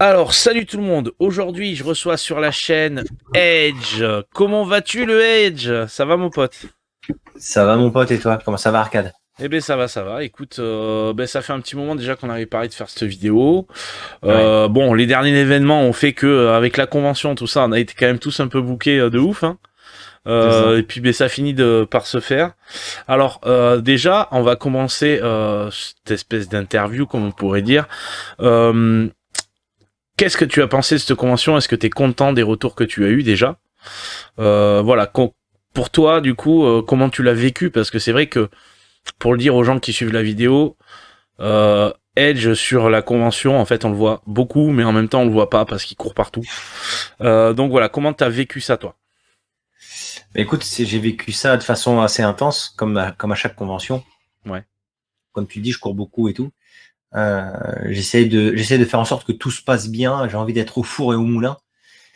Alors, salut tout le monde. Aujourd'hui, je reçois sur la chaîne Edge. Comment vas-tu, le Edge? Ça va, mon pote? Ça va mon pote et toi? Comment ça va Arcade? Eh ben, ça va, ça va. Écoute, ça fait un petit moment déjà qu'on avait parlé de faire cette vidéo. Ouais, Bon, les derniers événements ont fait que, avec la convention, tout ça, on a été quand même tous un peu bookés de ouf, hein. c'est ça. Et puis, ça finit par se faire. Alors, déjà, on va commencer cette espèce d'interview, comme on pourrait dire. Euh, Qu'est-ce que tu as pensé de cette convention? Est-ce que tu es content des retours que tu as eu déjà? Voilà, pour toi, du coup, comment tu l'as vécu? Parce que c'est vrai que, pour le dire aux gens qui suivent la vidéo, Edge sur la convention, en fait, on le voit beaucoup, mais en même temps, on le voit pas parce qu'il court partout. Donc voilà, comment t'as vécu ça, toi? Mais écoute, j'ai vécu ça de façon assez intense, comme à chaque convention. Ouais, Comme tu dis, je cours beaucoup et tout. Euh, j'essaie de faire en sorte que tout se passe bien. J'ai envie d'être au four et au moulin.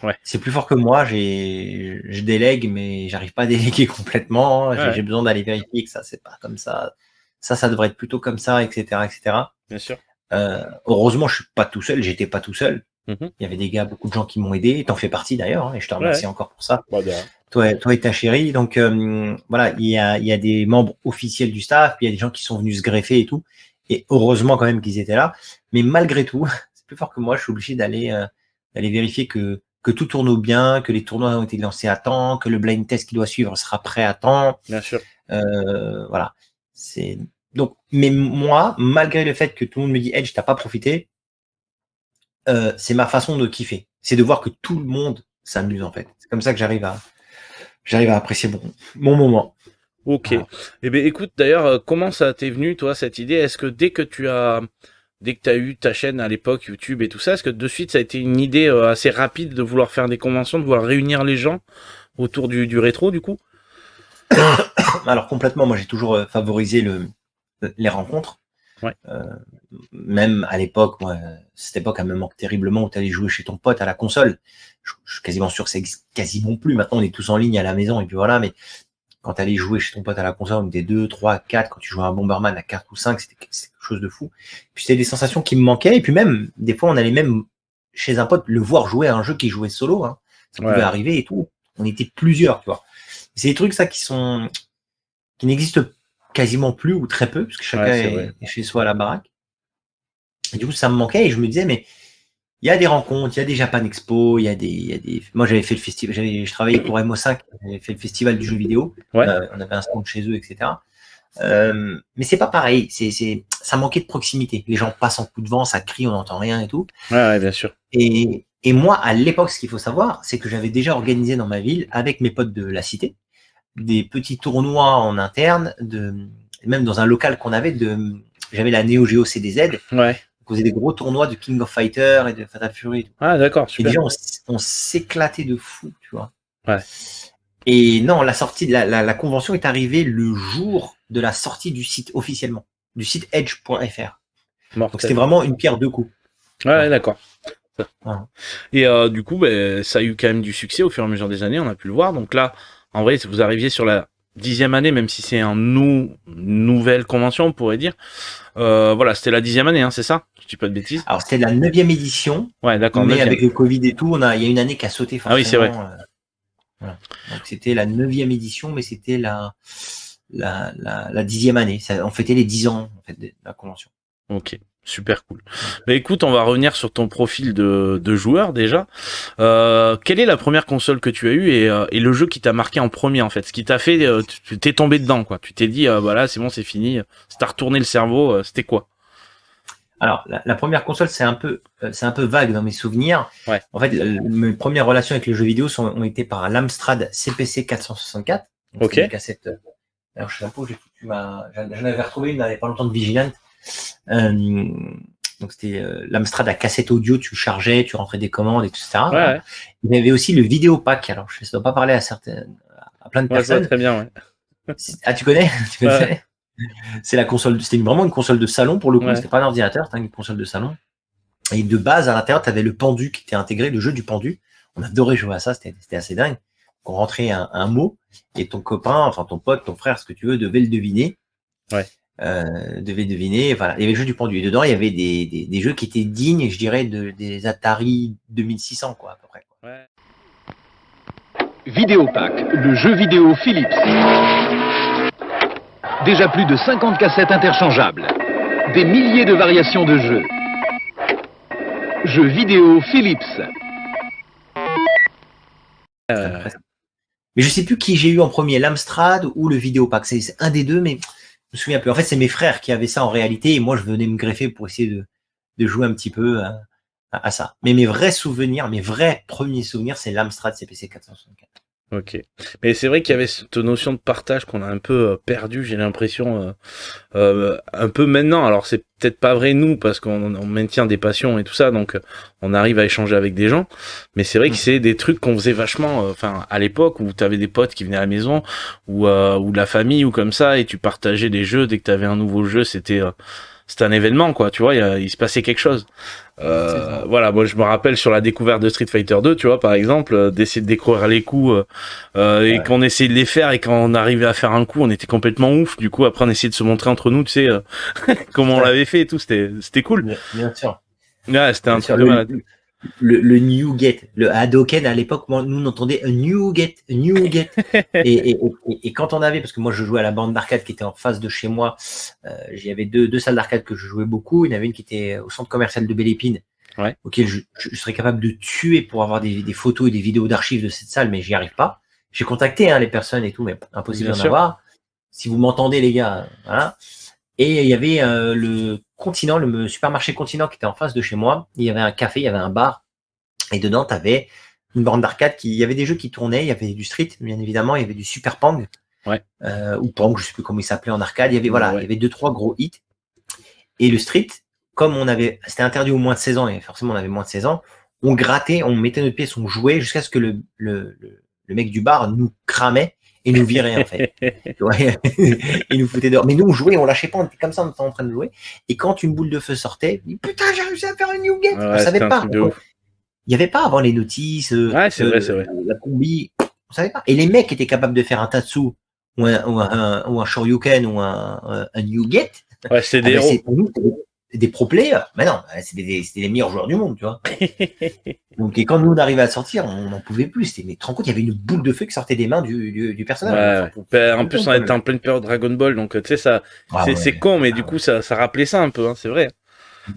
ouais, C'est plus fort que moi. Je délègue, mais j'arrive pas à déléguer complètement. ouais, J'ai ouais, besoin d'aller vérifier que ça c'est pas comme ça. Ça devrait être plutôt comme ça, etc., etc. bien sûr. Heureusement, je suis pas tout seul. J'étais pas tout seul. Mhm. Il y avait des gars, beaucoup de gens qui m'ont aidé. T'en fais partie d'ailleurs, hein, et je te Ouais, remercie ouais. encore pour ça. Bah, de rien. Toi et ta chérie. Donc voilà, il y a des membres officiels du staff, puis il y a des gens qui sont venus se greffer et tout. Et heureusement quand même qu'ils étaient là. Mais malgré tout, c'est plus fort que moi. Je suis obligé d'aller vérifier que tout tourne au bien, que les tournois ont été lancés à temps, que le blind test qui doit suivre sera prêt à temps. Bien sûr. Voilà. C'est donc. Mais moi, malgré le fait que tout le monde me dit Edge, t'as pas profité, c'est ma façon de kiffer. C'est de voir que tout le monde s'amuse en fait. C'est comme ça que j'arrive à apprécier mon moment. Ok. Voilà. Eh bien, écoute, d'ailleurs, comment ça t'est venu, toi, cette idée? Est-ce que dès que tu as eu ta chaîne à l'époque, YouTube et tout ça, est-ce que de suite ça a été une idée assez rapide de vouloir faire des conventions, de vouloir réunir les gens autour du rétro, du coup? Alors complètement, moi j'ai toujours favorisé les rencontres. Ouais. Euh, Même à l'époque, moi, cette époque, elle me manque terriblement où tu allais jouer chez ton pote à la console. Je suis quasiment sûr que c'est quasiment plus. Maintenant, on est tous en ligne à la maison et puis voilà. Mais quand tu allais jouer chez ton pote à la console, on était 2, 3, 4. Quand tu jouais à un Bomberman à 4 ou 5, c'était quelque chose de fou. Puis c'était des sensations qui me manquaient. Et puis même, des fois, on allait même chez un pote le voir jouer à un jeu qui jouait solo, hein. Ça pouvait Ouais. arriver et tout. On était plusieurs, tu vois. C'est des trucs, ça, qui n'existent quasiment plus ou très peu, puisque Ouais, chacun c'est vrai. est chez soi à la baraque. Et du coup, ça me manquait et je me disais, mais il y a des rencontres, il y a des Japan Expo, moi, j'avais fait le festival, je travaillais pour MO5, j'avais fait le festival du jeu vidéo. Ouais. On avait un stand chez eux, etc. Mais c'est pas pareil. Ça manquait de proximité. Les gens passent en coup de vent, ça crie, on n'entend rien et tout. Ouais, ouais, bien sûr. Et moi, à l'époque, ce qu'il faut savoir, c'est que j'avais déjà organisé dans ma ville, avec mes potes de la cité, des petits tournois en interne, même dans un local qu'on avait j'avais la Neo Geo CDZ, Ouais. on faisait des gros tournois de King of Fighter et de Fatal Fury et tout. Ah, d'accord, Et super. déjà, on s'éclatait de fou, tu vois. Ouais. Et non, la sortie de la convention est arrivée le jour de la sortie du site officiellement, du site edge.fr. Donc c'était Mortel. vraiment une pierre deux coups, Ouais, tu ouais, vois. d'accord. Voilà. Et du coup, ça a eu quand même du succès au fur et à mesure des années, on a pu le voir. Donc là, en vrai, vous arriviez sur la 10e année, même si c'est nouvelle convention, on pourrait dire. Voilà, c'était la 10e année, hein, c'est ça? Je dis pas de bêtises. Alors c'était la 9e édition, Ouais, d'accord, mais 9e. avec le Covid et tout, il y a une année qui a sauté Ah oui, c'est vrai. forcément. Voilà. Donc c'était la 9e édition, mais c'était la 10e année. On fêtait les 10 ans en fait, de la convention. Ok, super cool. Bah écoute, on va revenir sur ton profil de joueur déjà. Quelle est la première console que tu as eue et le jeu qui t'a marqué en premier en fait? Ce qui t'a fait, tu t'es tombé dedans quoi. Tu t'es dit, bah là c'est bon, c'est fini. Ça t'a retourné le cerveau. C'était quoi? Alors la première console, c'est un peu vague dans mes souvenirs. Ouais. En fait, mes premières relations avec les jeux vidéo ont été par l'Amstrad CPC 464. Donc Ok. c'était des cassettes. Alors je sais pas où j'ai foutu j'en avais retrouvé une il n'y avait pas longtemps de Vigilante. Euh, donc c'était l'Amstrad à cassette audio, tu chargeais, tu rentrais des commandes, etc. Ouais, Voilà. ouais. Il y avait aussi le Vidéopack. Alors ça ne dois pas parler à plein de Ouais, je vois personnes. très bien. Ouais. Ah, tu connais? Tu Ouais. connais? C'est la console. C'était vraiment une console de salon pour le coup. Ouais. C'était pas un ordinateur, c'était une console de salon. Et de base, à l'intérieur, tu avais le pendu qui était intégré, le jeu du pendu. On adorait jouer à ça, c'était assez dingue. On rentrait un mot et ton copain, enfin ton pote, ton frère, ce que tu veux, devait le deviner. Ouais. devait deviner. Voilà, il y avait le jeu du pendu. Et dedans, il y avait des jeux qui étaient dignes, je dirais, des Atari 2600, quoi, à peu près. Ouais. Vidéopack, le jeu vidéo Philips. Déjà plus de 50 cassettes interchangeables. Des milliers de variations de jeux. Jeux vidéo Philips. Mais je sais plus qui j'ai eu en premier, l'Amstrad ou le Vidéopack. C'est un des deux, mais je me souviens plus. En fait, c'est mes frères qui avaient ça en réalité, et moi, je venais me greffer pour essayer de jouer un petit peu à ça. Mais mes vrais souvenirs, mes vrais premiers souvenirs, c'est l'Amstrad CPC 464. Ok. Mais c'est vrai qu'il y avait cette notion de partage qu'on a un peu perdu, j'ai l'impression, un peu maintenant. Alors c'est peut-être pas vrai nous, parce qu'on maintient des passions et tout ça, donc on arrive à échanger avec des gens. Mais c'est vrai que c'est des trucs qu'on faisait vachement, enfin à l'époque où t'avais des potes qui venaient à la maison, ou de la famille ou comme ça, et tu partageais des jeux. Dès que t'avais un nouveau jeu, c'était un événement, quoi, tu vois, il se passait quelque chose. Voilà, moi je me rappelle sur la découverte de Street Fighter 2, tu vois, par exemple, d'essayer de découvrir les coups et qu'on essayait de les faire, et quand on arrivait à faire un coup, on était complètement ouf. Du coup, après on essayait de se montrer entre nous, tu sais, comment on l'avait fait et tout, c'était cool. Bien sûr. Ouais, c'était un Bien sûr, truc de malade. Le Newgate, le Hadoken à l'époque, moi, nous on entendait un Newgate. et quand on avait, parce que moi je jouais à la bande d'arcade qui était en face de chez moi, j'y avais deux salles d'arcade que je jouais beaucoup. Il y en avait une qui était au centre commercial de Belle-Épine, Ouais. auquel je serais capable de tuer pour avoir des photos et des vidéos d'archives de cette salle, mais j'y arrive pas. J'ai contacté les personnes et tout, mais impossible d'en avoir. Si vous m'entendez les gars, voilà. Et il y avait le Continent, le supermarché Continent qui était en face de chez moi. Il y avait un café, il y avait un bar. Et dedans, tu avais une borne d'arcade il y avait des jeux qui tournaient. Il y avait du Street, bien évidemment. Il y avait du Super Pong. Ouais. Ou Pong, je sais plus comment il s'appelait en arcade. Il y avait, il y avait 2-3 gros hits. Et le Street, comme c'était interdit au moins de 16 ans, et forcément on avait moins de 16 ans, on grattait, on mettait notre pièce, on jouait jusqu'à ce que le mec du bar nous cramait et nous virait en fait. Il nous foutait dehors. Mais nous on jouait, on lâchait pas, on était comme ça, on était en train de jouer. Et quand une boule de feu sortait, on dit putain j'ai réussi à faire un Newgate. On savait pas. Il n'y avait pas avant les notices, ouais, c'est vrai. la combi, on savait pas. Et les mecs étaient capables de faire un Tatsu ou un Shoryuken ou un Newgate. Ouais, c'est des héros. Des pro players. Mais non, c'était les meilleurs joueurs du monde, tu vois. Donc, et quand nous on arrivait à sortir, on n'en pouvait plus. Mais tu te rends compte, il y avait une boule de feu qui sortait des mains du personnage. Ouais. En plus, on était en pleine période Dragon Ball, donc tu sais, ça, c'est con, mais du coup, ça rappelait ça un peu, hein, c'est vrai.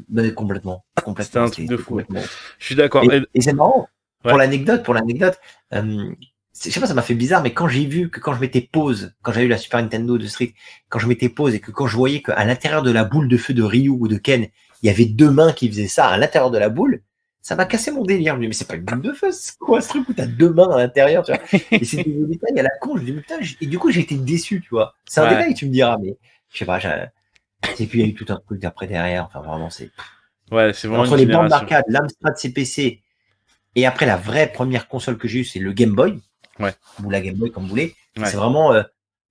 Mais complètement. C'était un truc de fou. Je suis d'accord. Et c'est marrant. Ouais. Pour l'anecdote, je sais pas, ça m'a fait bizarre, mais quand j'ai vu que quand je mettais pause, quand j'avais eu la Super Nintendo de Street, quand je mettais pause et que quand je voyais qu'à l'intérieur de la boule de feu de Ryu ou de Ken, il y avait deux mains qui faisaient ça à l'intérieur de la boule, ça m'a cassé mon délire. Je me dis, mais c'est pas une boule de feu, c'est quoi ce truc où t'as deux mains à l'intérieur, tu vois? Et c'était des détails à la con, je me dis, mais putain, et du coup, j'ai été déçu, tu vois. C'est un détail, tu me diras, mais je sais pas, et puis il y a eu tout un truc d'après derrière, enfin vraiment, c'est. Ouais, c'est vraiment entre les bandes d'arcade, l'Amstrad CPC, et après la vraie première console que j'ai eue, c'est le Game Boy. Ouais. Ou la Game Boy, comme vous voulez. Ouais. C'est vraiment,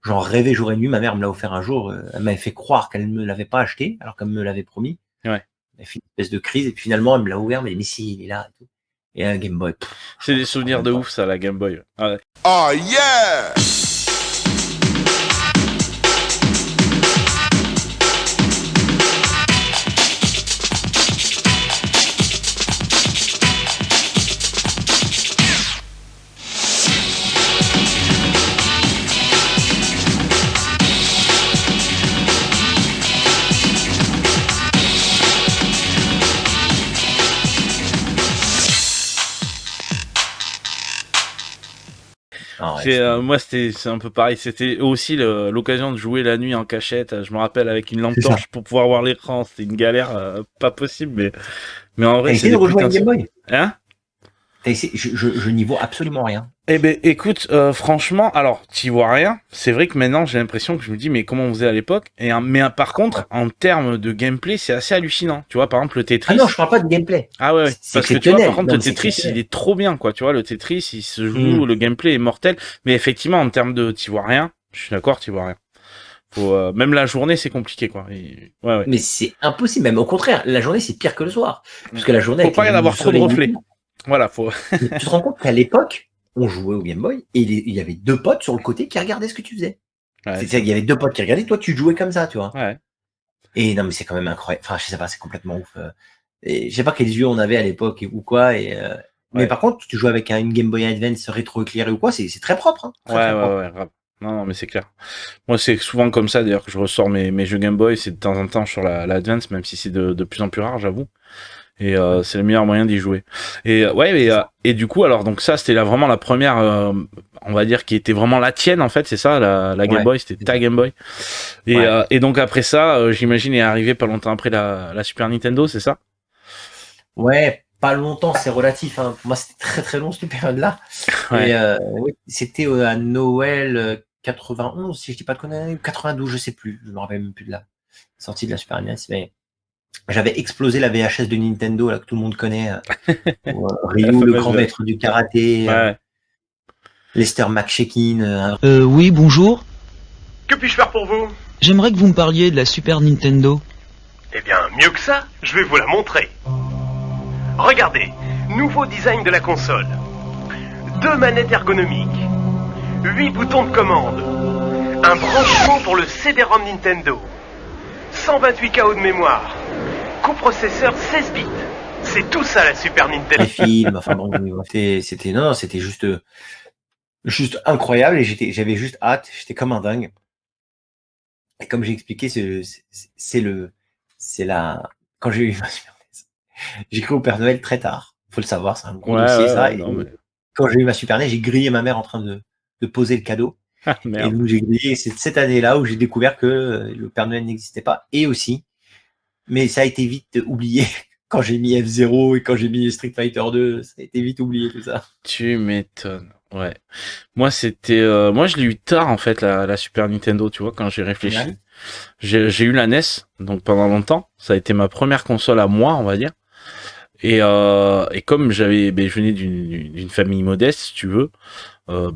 j'en rêvais jour et nuit. Ma mère me l'a offert un jour. Elle m'avait fait croire qu'elle ne me l'avait pas acheté, alors qu'elle me l'avait promis. Ouais. Elle a fait une espèce de crise, et puis finalement, elle me l'a ouvert, mais si, il est là. Et, tout. Et un Game Boy. C'est des souvenirs de ouf, ça, la Game Boy. Ouais. Oh yeah! Moi, c'est un peu pareil. C'était aussi l'occasion de jouer la nuit en cachette. Je me rappelle avec une lampe torche pour pouvoir voir l'écran. C'était une galère pas possible, mais en vrai, c'est essayé de rejoindre Game Boy. Hein? Je n'y vois absolument rien. Eh ben, écoute, franchement, alors, t'y vois rien. C'est vrai que maintenant, j'ai l'impression que je me dis, mais comment on faisait à l'époque? Mais par contre, en termes de gameplay, c'est assez hallucinant. Tu vois, par exemple, le Tetris. Ah non, je parle pas de gameplay. Ah ouais. Parce que tu vois, par contre, le Tetris, il est trop bien, quoi. Tu vois, le Tetris, il se joue, le gameplay est mortel. Mais effectivement, en termes de t'y vois rien, je suis d'accord, t'y vois rien. Faut, même la journée, c'est compliqué, quoi. Ouais. Mais c'est impossible. Même au contraire, la journée, c'est pire que le soir. Parce que la journée. Faut pas y avoir trop de reflets. Voilà, faut. Tu te rends compte qu'à l'époque, on jouait au Game Boy et il y avait deux potes sur le côté qui regardaient ce que tu faisais. Ouais, Il y avait 2 potes qui regardaient, toi tu jouais comme ça, tu vois. ouais. Et non mais c'est quand même incroyable. Enfin je sais pas, c'est complètement ouf. Et je sais pas quels yeux on avait à l'époque ou quoi. Mais Ouais. par contre, tu joues avec une Game Boy Advance rétro-éclairé ou quoi, c'est très propre, hein. Très très propre. Ouais, grave. Non, mais c'est clair. Moi, c'est souvent comme ça, d'ailleurs, que je ressors mes jeux Game Boy, c'est de temps en temps sur la Advance, même si c'est de plus en plus rare, j'avoue. Et c'est le meilleur moyen d'y jouer. Et et du coup, alors, donc ça, c'était vraiment la première, on va dire, qui était vraiment la tienne, en fait, c'est ça, la Game Ouais. Boy, c'était ta Game Boy. Ouais. Et donc après ça, j'imagine, est arrivé pas longtemps après la Super Nintendo, c'est ça? Ouais, pas longtemps, c'est relatif, hein. Pour moi, c'était très très long cette période-là. Ouais. Et oui, c'était à Noël 91, si je dis pas de conneries, ou 92, je sais plus. Je me rappelle même plus de la sortie de la Super NES. Mais j'avais explosé la VHS de Nintendo là que tout le monde connaît. La Ryu, le fameuse. grand maître du karaté, Ouais. Lester McShakin. Oui, bonjour. Que puis-je faire pour vous? J'aimerais que vous me parliez de la Super Nintendo. Eh bien, mieux que ça, je vais vous la montrer. Regardez, nouveau design de la console. 2 manettes ergonomiques. 8 boutons de commande. Un branchement pour le CD-ROM Nintendo. 128 KO de mémoire. Coprocesseur 16 bits. C'est tout ça la Super Nintendo. Les films, enfin bon, c'était juste incroyable et j'avais juste hâte, j'étais comme un dingue. Et comme j'ai expliqué, quand j'ai eu ma Super NES, j'ai cru au Père Noël très tard. Faut le savoir, c'est un gros dossier ça. Et Non, mais... quand j'ai eu ma Super NES, j'ai grillé ma mère en train de poser le cadeau. Ah, Et merde. donc j'ai grillé, c'est cette année-là où j'ai découvert que le Père Noël n'existait pas. Et aussi, mais ça a été vite oublié quand j'ai mis F0 et quand j'ai mis Street Fighter 2, ça a été vite oublié tout ça. Tu m'étonnes. Ouais. Moi, c'était, moi, je l'ai eu tard, en fait, la Super Nintendo, tu vois, quand j'ai réfléchi. Ouais. J'ai eu la NES, donc pendant longtemps. Ça a été ma première console à moi, on va dire. Et comme je venais d'une famille modeste, si tu veux,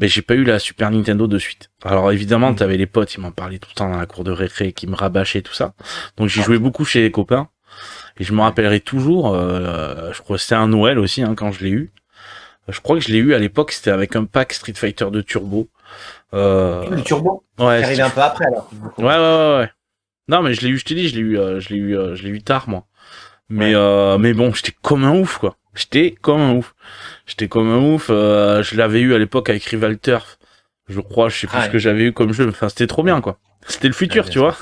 j'ai pas eu la Super Nintendo de suite. Alors évidemment, Mhm. t'avais les potes, ils m'en parlaient tout le temps dans la cour de récré, qui me rabâchaient tout ça. Donc j'y jouais beaucoup chez les copains. Et je me rappellerai toujours, je crois que c'était un Noël aussi, hein, quand je l'ai eu. Je crois que je l'ai eu à l'époque, c'était avec un pack Street Fighter 2 Turbo. Le turbo, Ouais, c'est arrivé un peu après alors. ouais. Non, mais je l'ai eu, je t'ai dit, je l'ai eu tard, moi. Mais bon, j'étais comme un ouf, quoi. J'étais comme un ouf. Je l'avais eu à l'époque avec Rival Turf. Je crois, je sais plus ce que j'avais eu comme jeu. Enfin, c'était trop bien, quoi. C'était le futur, Ouais, tu vois.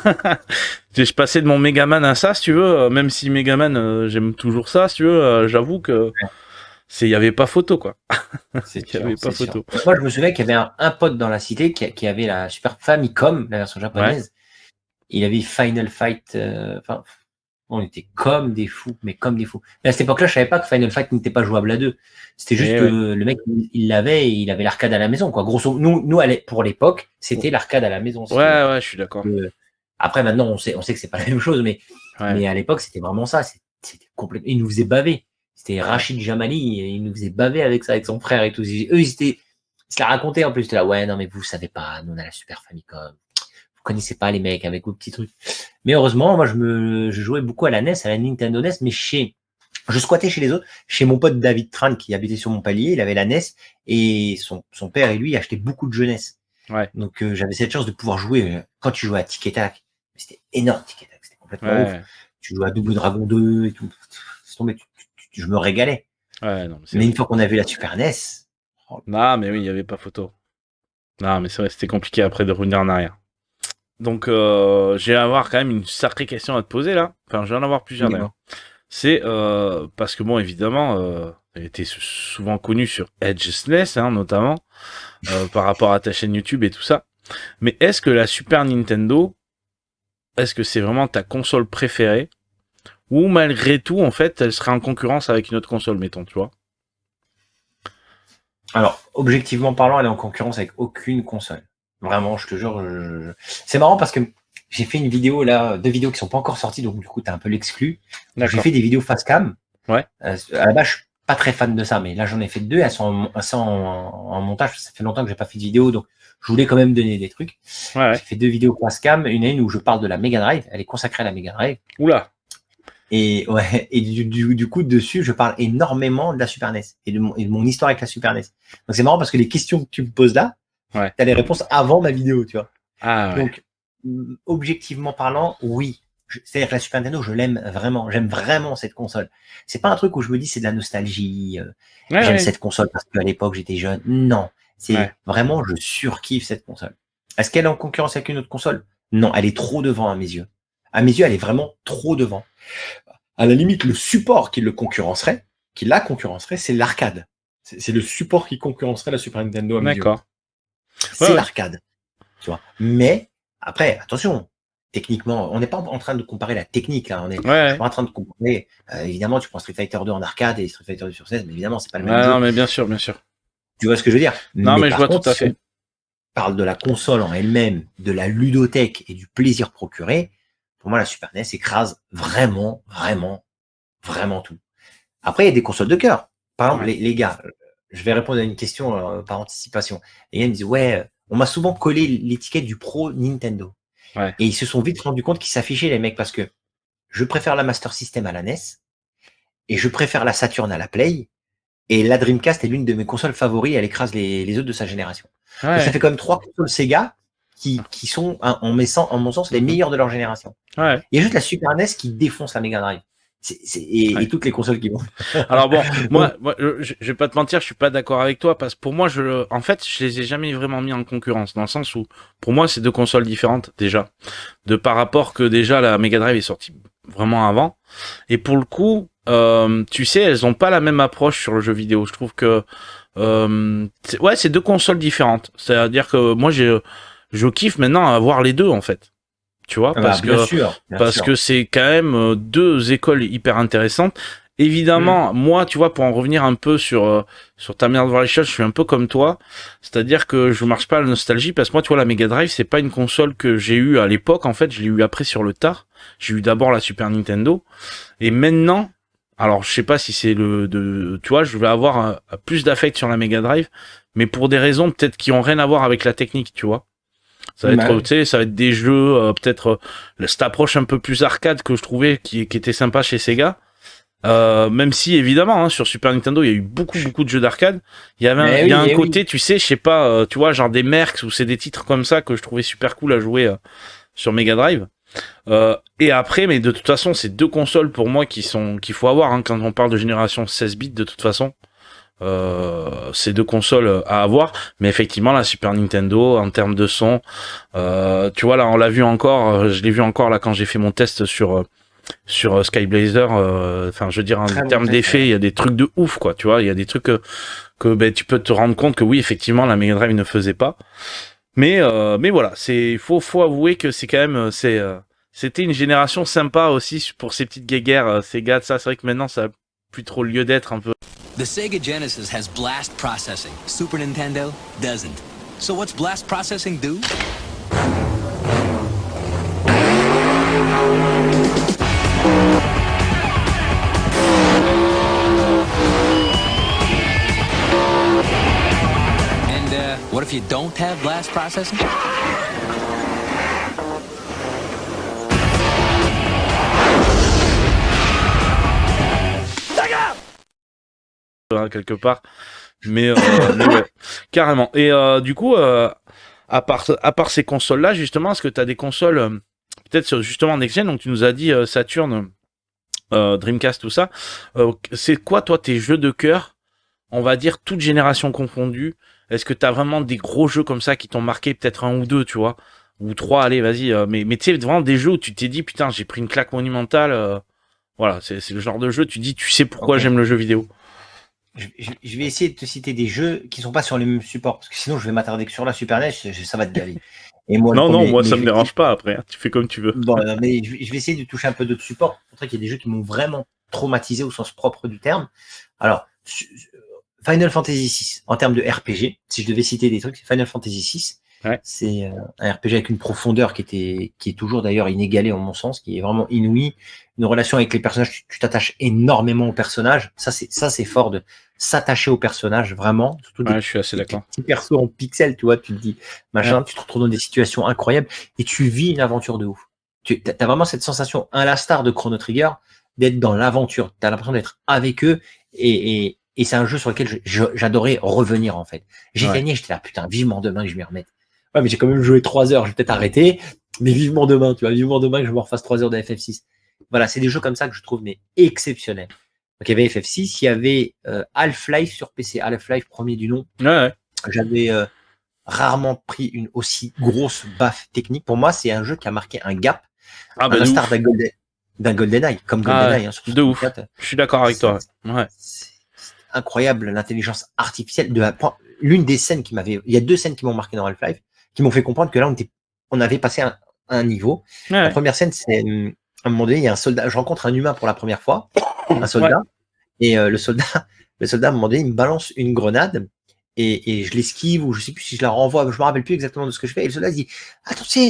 Je passais de mon Megaman à ça, si tu veux. Même si Megaman, j'aime toujours ça, si tu veux. J'avoue que il y avait pas photo, quoi. C'est Il y avait pas photo. Moi, je me souviens qu'il y avait un pote dans la cité qui avait la Super Famicom, la version japonaise. Il avait Final Fight. Enfin, on était comme des fous, mais comme des fous. Mais à cette époque-là, je savais pas que Final Fight n'était pas jouable à 2. C'était juste que le mec, il l'avait et il avait l'arcade à la maison, quoi. Grosso, nous, pour l'époque, c'était l'arcade à la maison. Ouais, je suis d'accord. Après, maintenant, on sait que c'est pas la même chose, mais à l'époque, c'était vraiment ça. C'était complètement. Il nous faisait baver. C'était Rachid Jamali, il nous faisait baver avec ça, avec son frère et tout. Eux, ils se la racontaient en plus. C'était là, ouais, non, mais vous savez pas, nous, on a la Super Famicom. Vous connaissez pas les mecs avec vos petits trucs. Mais heureusement, moi, je jouais beaucoup à la NES, à la Nintendo NES, mais je squattais chez les autres, chez mon pote David Tran qui habitait sur mon palier, il avait la NES et son père et lui achetaient beaucoup de jeunesse. Ouais. Donc j'avais cette chance de pouvoir jouer quand tu jouais à Tic et Tac. C'était énorme Tic et Tac, c'était complètement ouf. Tu jouais à Double Dragon 2 et tout. Je me régalais. Ouais, non, mais une fois qu'on avait la Super NES. Non, mais oui, il n'y avait pas photo. Non, mais c'est vrai, c'était compliqué après de revenir en arrière. Donc, je vais avoir quand même une sacrée question à te poser là. Enfin, je vais en avoir plusieurs d'ailleurs. C'est parce que bon, évidemment, elle était souvent connue sur Edge SNES, hein, notamment, par rapport à ta chaîne YouTube et tout ça. Mais est-ce que la Super Nintendo, est-ce que c'est vraiment ta console préférée? Ou malgré tout, en fait, elle serait en concurrence avec une autre console, mettons, tu vois? Alors, objectivement parlant, elle est en concurrence avec aucune console. Vraiment, je te jure. C'est marrant parce que j'ai fait une vidéo là, 2 vidéos qui sont pas encore sorties, donc du coup, t'as un peu l'exclu. J'ai fait des vidéos face cam. Ouais. À la base, je suis pas très fan de ça, mais là, j'en ai fait 2. Elles sont en montage. Ça fait longtemps que j'ai pas fait de vidéo, donc je voulais quand même donner des trucs. Ouais. J'ai fait 2 vidéos face cam. Une où je parle de la Mega Drive. Elle est consacrée à la Mega Drive. Oula. Et ouais, et du coup, dessus, je parle énormément de la Super NES et de mon histoire avec la Super NES. Donc c'est marrant parce que les questions que tu me poses là, t'as les réponses avant ma vidéo, tu vois. Ah ouais. Donc, objectivement parlant, oui. C'est-à-dire que la Super Nintendo, je l'aime vraiment. J'aime vraiment cette console. C'est pas un truc où je me dis c'est de la nostalgie. Ouais, J'aime ouais. cette console parce qu'à l'époque j'étais jeune. Non, c'est Ouais. vraiment je surkiffe cette console. Est-ce qu'elle est en concurrence avec une autre console? Non, elle est trop devant à mes yeux. À mes yeux, elle est vraiment trop devant. À la limite, le support qui la concurrencerait, c'est l'arcade. C'est le support qui concurrencerait la Super Nintendo à mes yeux. D'accord. C'est Ouais. l'arcade, tu vois. Mais après, attention, techniquement, on n'est pas en train de comparer la technique là. Je suis Ouais. pas en train de comparer. Évidemment, tu prends Street Fighter 2 en arcade et Street Fighter 2 sur 16, mais évidemment, c'est pas le même Ouais, jeu. non, mais bien sûr, bien sûr. Tu vois ce que je veux dire? Non, mais je par vois contre, tout à si fait. on parle de la console en elle-même, de la ludothèque et du plaisir procuré, pour moi, la Super NES écrase vraiment, vraiment, vraiment tout. Après, il y a des consoles de cœur. Par exemple, Ouais. les gars, je vais répondre à une question par anticipation. Les gars me disent, ouais, on m'a souvent collé l'étiquette du pro Nintendo. Ouais. Et ils se sont vite rendus compte qu'ils s'affichaient, les mecs, parce que je préfère la Master System à la NES, et je préfère la Saturn à la Play, et la Dreamcast est l'une de mes consoles favoris, elle écrase les autres de sa génération. Donc, ça Ouais. fait quand même 3 consoles Sega qui sont, en mon sens, les meilleures de leur génération. Ouais. Il y a juste la Super NES qui défonce la Mega Drive. Ouais. Et toutes les consoles qui vont. Alors bon, moi, je vais pas te mentir, je suis pas d'accord avec toi parce que pour moi, en fait, je les ai jamais vraiment mis en concurrence dans le sens où, pour moi, c'est deux consoles différentes déjà, de par rapport que déjà la Mega Drive est sortie vraiment avant, et pour le coup, tu sais, elles ont pas la même approche sur le jeu vidéo. Je trouve que, c'est deux consoles différentes. C'est-à-dire que moi, je kiffe maintenant à avoir les deux en fait. Tu vois, Ah bah, parce bien que sûr. c'est quand même deux écoles hyper intéressantes. Évidemment, moi, tu vois, pour en revenir un peu sur ta manière de voir les choses, je suis un peu comme toi, c'est-à-dire que je marche pas à la nostalgie parce que moi, tu vois, la Mega Drive, c'est pas une console que j'ai eue à l'époque. En fait, je l'ai eu après sur le tard. J'ai eu d'abord la Super Nintendo et maintenant, alors je sais pas si c'est tu vois, je vais avoir plus d'affect sur la Mega Drive, mais pour des raisons peut-être qui ont rien à voir avec la technique, tu vois. Ça va être, tu sais, ça va être des jeux, peut-être cette approche un peu plus arcade que je trouvais qui était sympa chez Sega. Même si évidemment, hein, sur Super Nintendo, il y a eu beaucoup de jeux d'arcade. Il y a un côté, tu sais, je sais pas, tu vois, genre des Mercs ou c'est des titres comme ça que je trouvais super cool à jouer sur Mega Drive. Et après, mais de toute façon, c'est deux consoles pour moi qu'il faut avoir hein, quand on parle de génération 16 bits de toute façon. Ces deux consoles à avoir, mais effectivement la Super Nintendo en termes de son, tu vois là on l'a vu encore, je l'ai vu encore là quand j'ai fait mon test sur Sky Blazer, enfin je veux dire en termes d'effets, il y a des trucs de ouf quoi, tu vois, il y a des trucs que ben, tu peux te rendre compte que oui effectivement la Mega Drive ne faisait pas, mais voilà, faut avouer que c'est quand même c'était une génération sympa aussi pour ces petites guéguerres Sega, ça c'est vrai que maintenant ça a plus trop lieu d'être un peu. The Sega Genesis has blast processing. Super Nintendo doesn't. So what's blast processing do? And what if you don't have blast processing? Quelque part mais ouais, carrément et du coup à part ces consoles là justement est-ce que tu as des consoles peut-être justement next gen donc tu nous as dit Saturn Dreamcast tout ça c'est quoi toi tes jeux de cœur on va dire toute génération confondue est-ce que tu as vraiment des gros jeux comme ça qui t'ont marqué peut-être un ou deux tu vois ou trois allez vas-y mais tu sais vraiment des jeux où tu t'es dit putain j'ai pris une claque monumentale voilà c'est le genre de jeu tu dis tu sais pourquoi j'aime le jeu vidéo. Je vais essayer de te citer des jeux qui sont pas sur les mêmes supports, parce que sinon je vais m'attarder que sur la Super NES, ça va te gaver. Et moi, moi ça me dérange pas après, tu fais comme tu veux. Bon, mais je vais essayer de toucher un peu d'autres supports, pour montrer qu'il y a des jeux qui m'ont vraiment traumatisé au sens propre du terme. Alors, Final Fantasy VI, en termes de RPG, si je devais citer des trucs, c'est Final Fantasy VI. Ouais. C'est un RPG avec une profondeur qui est toujours d'ailleurs inégalée en mon sens, qui est vraiment inouïe. Une relation avec les personnages, tu t'attaches énormément aux personnages. Ça c'est fort de s'attacher aux personnages vraiment. Surtout je suis assez d'accord. Petits persos en pixels, tu vois, tu te dis machin, tu te retrouves dans des situations incroyables et tu vis une aventure de ouf. Tu as vraiment cette sensation, à l'instar de Chrono Trigger, d'être dans l'aventure. Tu as l'impression d'être avec eux et c'est un jeu sur lequel j'adorais revenir en fait. J'ai gagné, j'étais là putain, vivement demain que je m'y remette. Ouais, mais j'ai quand même joué 3 heures, je vais peut-être arrêter, mais vivement demain, tu vois, vivement demain que je me refasse 3 heures de FF6. Voilà, c'est des jeux comme ça que je trouve mais exceptionnels. Donc il y avait FF6, il y avait Half-Life sur PC, Half-Life premier du nom. Ouais. J'avais rarement pris une aussi grosse baffe technique. Pour moi, c'est un jeu qui a marqué un gap, Ah, à bah, de l'instar ouf. d'un GoldenEye, comme Ah, GoldenEye. Hein, sur de ouf. 64. Je suis d'accord avec toi. Ouais. C'est incroyable l'intelligence artificielle l'une des scènes il y a 2 scènes qui m'ont marqué dans Half-Life, qui m'ont fait comprendre que là on avait passé un niveau. La Ouais. première scène, c'est à un moment donné, il y a un soldat, je rencontre un humain pour la première fois, un soldat, et le soldat à un moment donné, il me balance une grenade et je l'esquive ou je sais plus si je la renvoie, je me rappelle plus exactement de ce que je fais. Et le soldat dit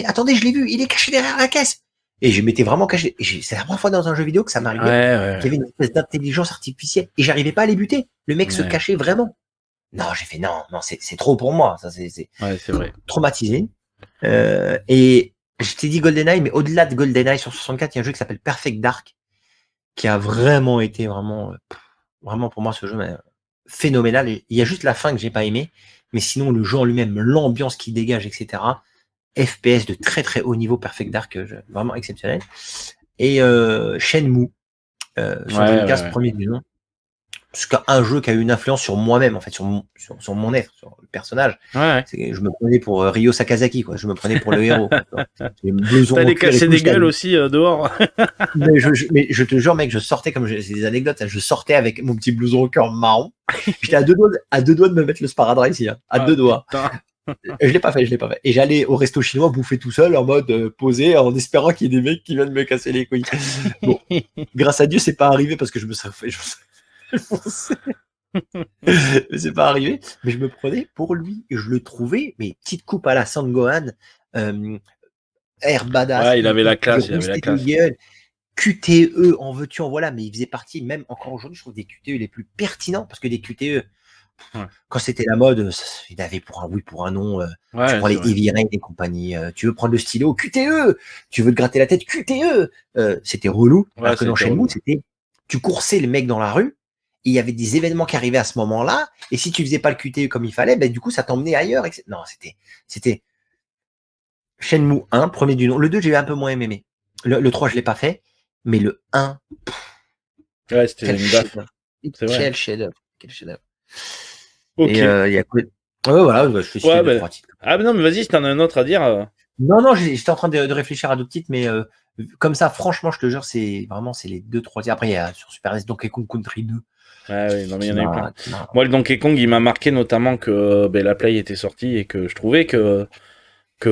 attendez, je l'ai vu, il est caché derrière la caisse. Et je m'étais vraiment caché. C'est la première fois dans un jeu vidéo que ça m'arrivait. Ouais. Qu'il y avait une espèce d'intelligence artificielle et j'arrivais pas à les buter. Le mec se Ouais. cachait vraiment. Non, j'ai fait non, c'est trop pour moi. Ça, c'est Ouais, c'est vrai. traumatisé. Et je t'ai dit GoldenEye, mais au-delà de GoldenEye sur 64, il y a un jeu qui s'appelle Perfect Dark, qui a vraiment été vraiment pour moi ce jeu phénoménal. Et il y a juste la fin que j'ai pas aimé, mais sinon le jeu en lui-même, l'ambiance qu'il dégage, etc. FPS de très très haut niveau, Perfect Dark, vraiment exceptionnel. Et Shenmue sur Dreamcast, premier du nom. Parce qu'un jeu qui a eu une influence sur moi-même, en fait, sur mon être, sur le personnage. Ouais. Je me prenais pour Ryo Sakazaki, quoi. Je me prenais pour le héros. T'allais casser des gueules aussi dehors. mais je te jure, mec, je sortais c'est des anecdotes. Je sortais avec mon petit blouson au cœur marron. J'étais à deux doigts de me mettre le sparadrap ici, hein, à 2 doigts. Putain. Je l'ai pas fait. Et j'allais au resto chinois bouffer tout seul en mode posé, en espérant qu'il y ait des mecs qui viennent me casser les couilles. Bon, grâce à Dieu, c'est pas arrivé parce que je me serais fait foncer. Mais c'est pas arrivé. Mais je me prenais pour lui. Et je le trouvais, mais petite coupe à la Sangohan, air badass. Ouais, il avait la classe. Gueule, QTE, en veux-tu, en voilà. Mais il faisait partie, même encore aujourd'hui, je trouve des QTE les plus pertinents parce que des QTE. Quand c'était la mode, il avait pour un oui, pour un non. Tu prends les Heavy Rain et compagnie. Tu veux prendre le stylo, QTE. Tu veux te gratter la tête, QTE. C'était relou. Alors que dans Shenmue, c'était tu coursais le mec dans la rue. Et il y avait des événements qui arrivaient à ce moment-là. Et si tu faisais pas le QTE comme il fallait, du coup, ça t'emmenait ailleurs. Non, c'était Shenmue 1, premier du nom. Le 2, j'ai un peu moins aimé. Le 3, je l'ai pas fait. Mais le 1. Ouais, c'était une baffe. Quel chef-d'œuvre. Quel chef-d'œuvre. Ok. Et il y a quoi? Voilà, je suis sûr de 3 titres. Ah, mais non, mais vas-y, si t'en as un autre à dire. Non, j'étais en train de réfléchir à d'autres titres, mais comme ça, franchement, je te jure, c'est les 2-3 titres. Après, il y a sur Super NES Donkey Kong Country 2. Ah oui, non, mais il y en a eu plein. Moi, le Donkey Kong, il m'a marqué notamment que la Play était sortie et que je trouvais que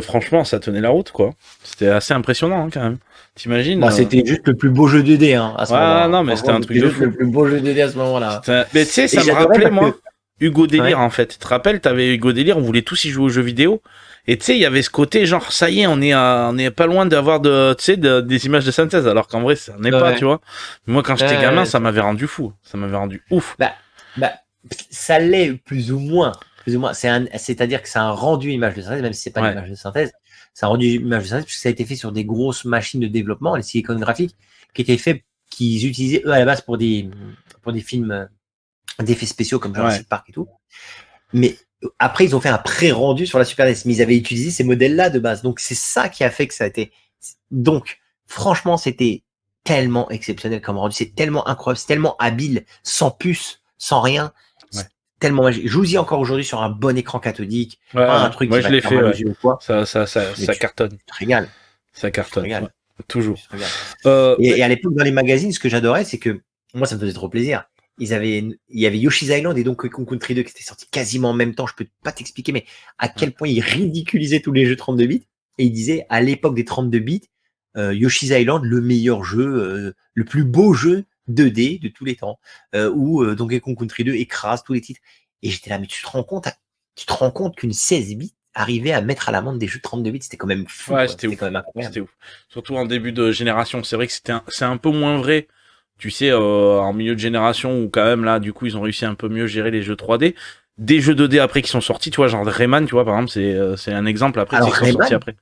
franchement, ça tenait la route, quoi. C'était assez impressionnant, hein, quand même. T'imagines C'était juste le plus beau jeu 2D, hein, à ce moment-là. Non, mais c'était un truc de fou. Le plus beau jeu 2D à ce moment-là. Mais tu sais, ça me rappelait, moi, Hugo Délire, en fait. Tu te rappelles, t'avais Hugo Délire, on voulait tous y jouer aux jeux vidéo. Et tu sais, il y avait ce côté, genre, ça y est, on est pas loin d'avoir des images de synthèse, alors qu'en vrai, ça n'est pas, tu vois. Moi, quand j'étais gamin, ça m'avait rendu fou. Ça m'avait rendu ouf. Ça l'est plus ou moins. C'est-à-dire que c'est un rendu image de synthèse, même si c'est pas une image de synthèse. C'est un rendu image de synthèse, puisque ça a été fait sur des grosses machines de développement, les Silicon Graphics, qu'ils utilisaient, eux, à la base, pour des films d'effets spéciaux comme Jurassic Park et tout. Mais après, ils ont fait un pré-rendu sur la Super NES, mais ils avaient utilisé ces modèles-là de base. Donc, c'est ça qui a fait que ça a été. Donc, franchement, c'était tellement exceptionnel comme rendu. C'est tellement incroyable, c'est tellement habile, sans puce, sans rien. Tellement magique. Je vous y encore aujourd'hui sur un bon écran cathodique. Pas un truc moi, je l'ai fait. Ça cartonne. Tu te régales. Ça cartonne. Toujours. Et à l'époque, dans les magazines, ce que j'adorais, c'est que moi, ça me faisait trop plaisir. Il y avait Yoshi's Island et Donkey Kong Country 2 qui étaient sortis quasiment en même temps. Je peux pas t'expliquer, mais à quel point ils ridiculisaient tous les jeux 32 bits. Et ils disaient, à l'époque des 32 bits, Yoshi's Island, le meilleur jeu, le plus beau jeu 2D de tous les temps, où Donkey Kong Country 2 écrase tous les titres. Et j'étais là, mais tu te rends compte qu'une 16 bits arrivait à mettre à l'amende des jeux de 32 bits, c'était quand même fou. Ouais, c'était quand même incroyable. C'était ouf. Surtout en début de génération. C'est vrai que c'est un peu moins vrai. Tu sais, en milieu de génération où quand même là, du coup, ils ont réussi à un peu mieux gérer les jeux 3D. Des jeux 2D après qui sont sortis, tu vois, genre Rayman, tu vois, par exemple, c'est un exemple après qui sont sortis après.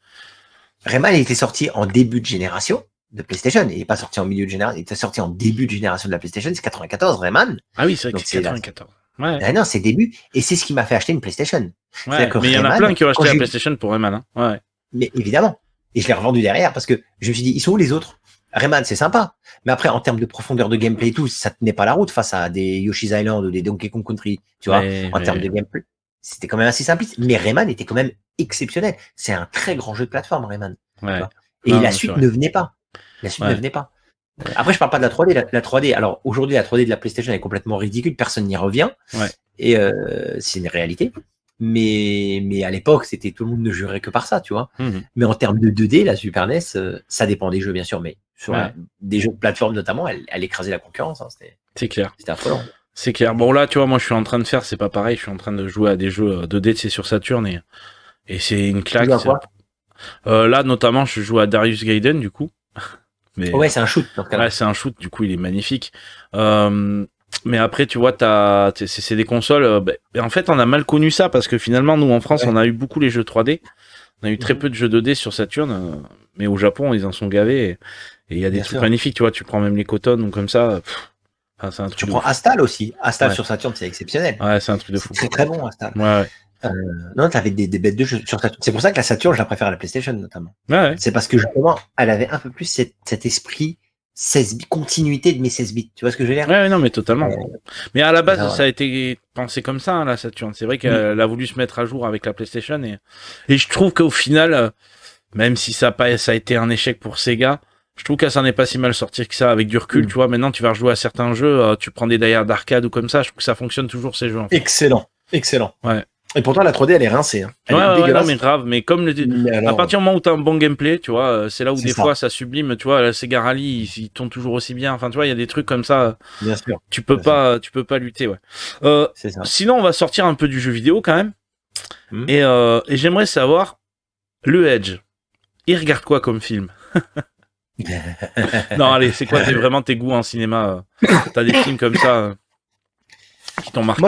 Rayman, il était sorti en début de génération de PlayStation. Il n'est pas sorti en milieu de génération. Il était sorti en début de génération de la PlayStation. C'est 94, Rayman. Ah oui, c'est vrai que c'est 94. Ouais. Ah non, c'est le début. Et c'est ce qui m'a fait acheter une PlayStation. Ouais. C'est-à-dire que Mais il y en a Rayman, plein qui ont quand acheté la j'ai- PlayStation pour Rayman. Hein. Ouais. Mais évidemment. Et je l'ai revendu derrière parce que je me suis dit, ils sont où les autres? Rayman, c'est sympa. Mais après, en termes de profondeur de gameplay et tout, ça tenait pas la route face à des Yoshi's Island ou des Donkey Kong Country. Tu vois, en termes de gameplay. C'était quand même assez simpliste. Mais Rayman était quand même exceptionnel. C'est un très grand jeu de plateforme, Rayman. Ouais. Et Non, la c'est suite vrai. ne venait pas. La suite Ouais. ne venait pas. Après, je parle pas de la 3D. La 3D, alors aujourd'hui, la 3D de la PlayStation est complètement ridicule. Personne n'y revient. Ouais. Et c'est une réalité. Mais à l'époque, c'était tout le monde ne jurait que par ça, tu vois. Mhm. Mais en termes de 2D, la Super NES, ça dépend des jeux, bien sûr, mais sur Ouais. des jeux de plateforme notamment, elle écrasait la concurrence. Hein, C'est clair. c'était affolant. C'est clair. Bon, là, tu vois, moi, je suis en train de faire, c'est pas pareil, je suis en train de jouer à des jeux 2D, c'est sur Saturn, et c'est une claque. Tu joues à quoi Là, notamment, je joue à Darius Gaiden, du coup. Mais, Ouais, c'est un shoot dans ce cas-là. ouais, c'est un shoot, du coup, il est magnifique. Mais après, tu vois, c'est des consoles. Et en fait, on a mal connu ça parce que finalement, nous, en France, Ouais. on a eu beaucoup les jeux 3D. On a eu très Mhm. peu de jeux 2D sur Saturn. Mais au Japon, ils en sont gavés. Et il y a des Bien trucs sûr. magnifiques, tu vois. Tu prends même les Coton ou comme ça. Enfin, c'est un truc Tu de prends fou. Astal aussi. Astal Ouais. sur Saturn, c'est exceptionnel. Ouais, c'est un truc de C'est fou. très très bon, Astal. Ouais, Non, t'avais des bêtes de jeux sur Saturn. C'est pour ça que la Saturn, je la préfère à la PlayStation, notamment. ouais. C'est parce que justement, elle avait un peu plus cet esprit 16 bits, continuité de mes 16 bits. Tu vois ce que je veux dire? Ouais, non, mais totalement. Mais à la base, Ça, ça a été pensé comme ça, hein, la Saturn. C'est vrai qu'elle a voulu se mettre à jour avec la PlayStation et je trouve qu'au final, même si ça a été un échec pour Sega, je trouve qu'elle s'en est pas si mal sortie que ça avec du recul, tu vois. Maintenant, tu vas rejouer à certains jeux, tu prends des die-hard d'arcade ou comme ça, je trouve que ça fonctionne toujours ces jeux, en fait. Excellent. Excellent. Ouais. Et pourtant, la 3D, elle est rincée. Hein. Elle est Ouais, dégueulasse. non, mais grave. Mais comme Mais à alors, partir du moment où t'as un bon gameplay, tu vois, c'est là où C'est des ça. fois ça sublime, tu vois, la Sega Rally, ils tournent toujours aussi bien. Enfin, tu vois, il y a des trucs comme ça, bien sûr, tu peux Bien pas lutter, ouais. c'est ça. Sinon, on va sortir un peu du jeu vidéo quand même. Hmm. Et j'aimerais savoir, le Edge, il regarde quoi comme film? Non, allez, c'est quoi vraiment tes goûts en cinéma? T'as des films comme ça qui t'ont marqué?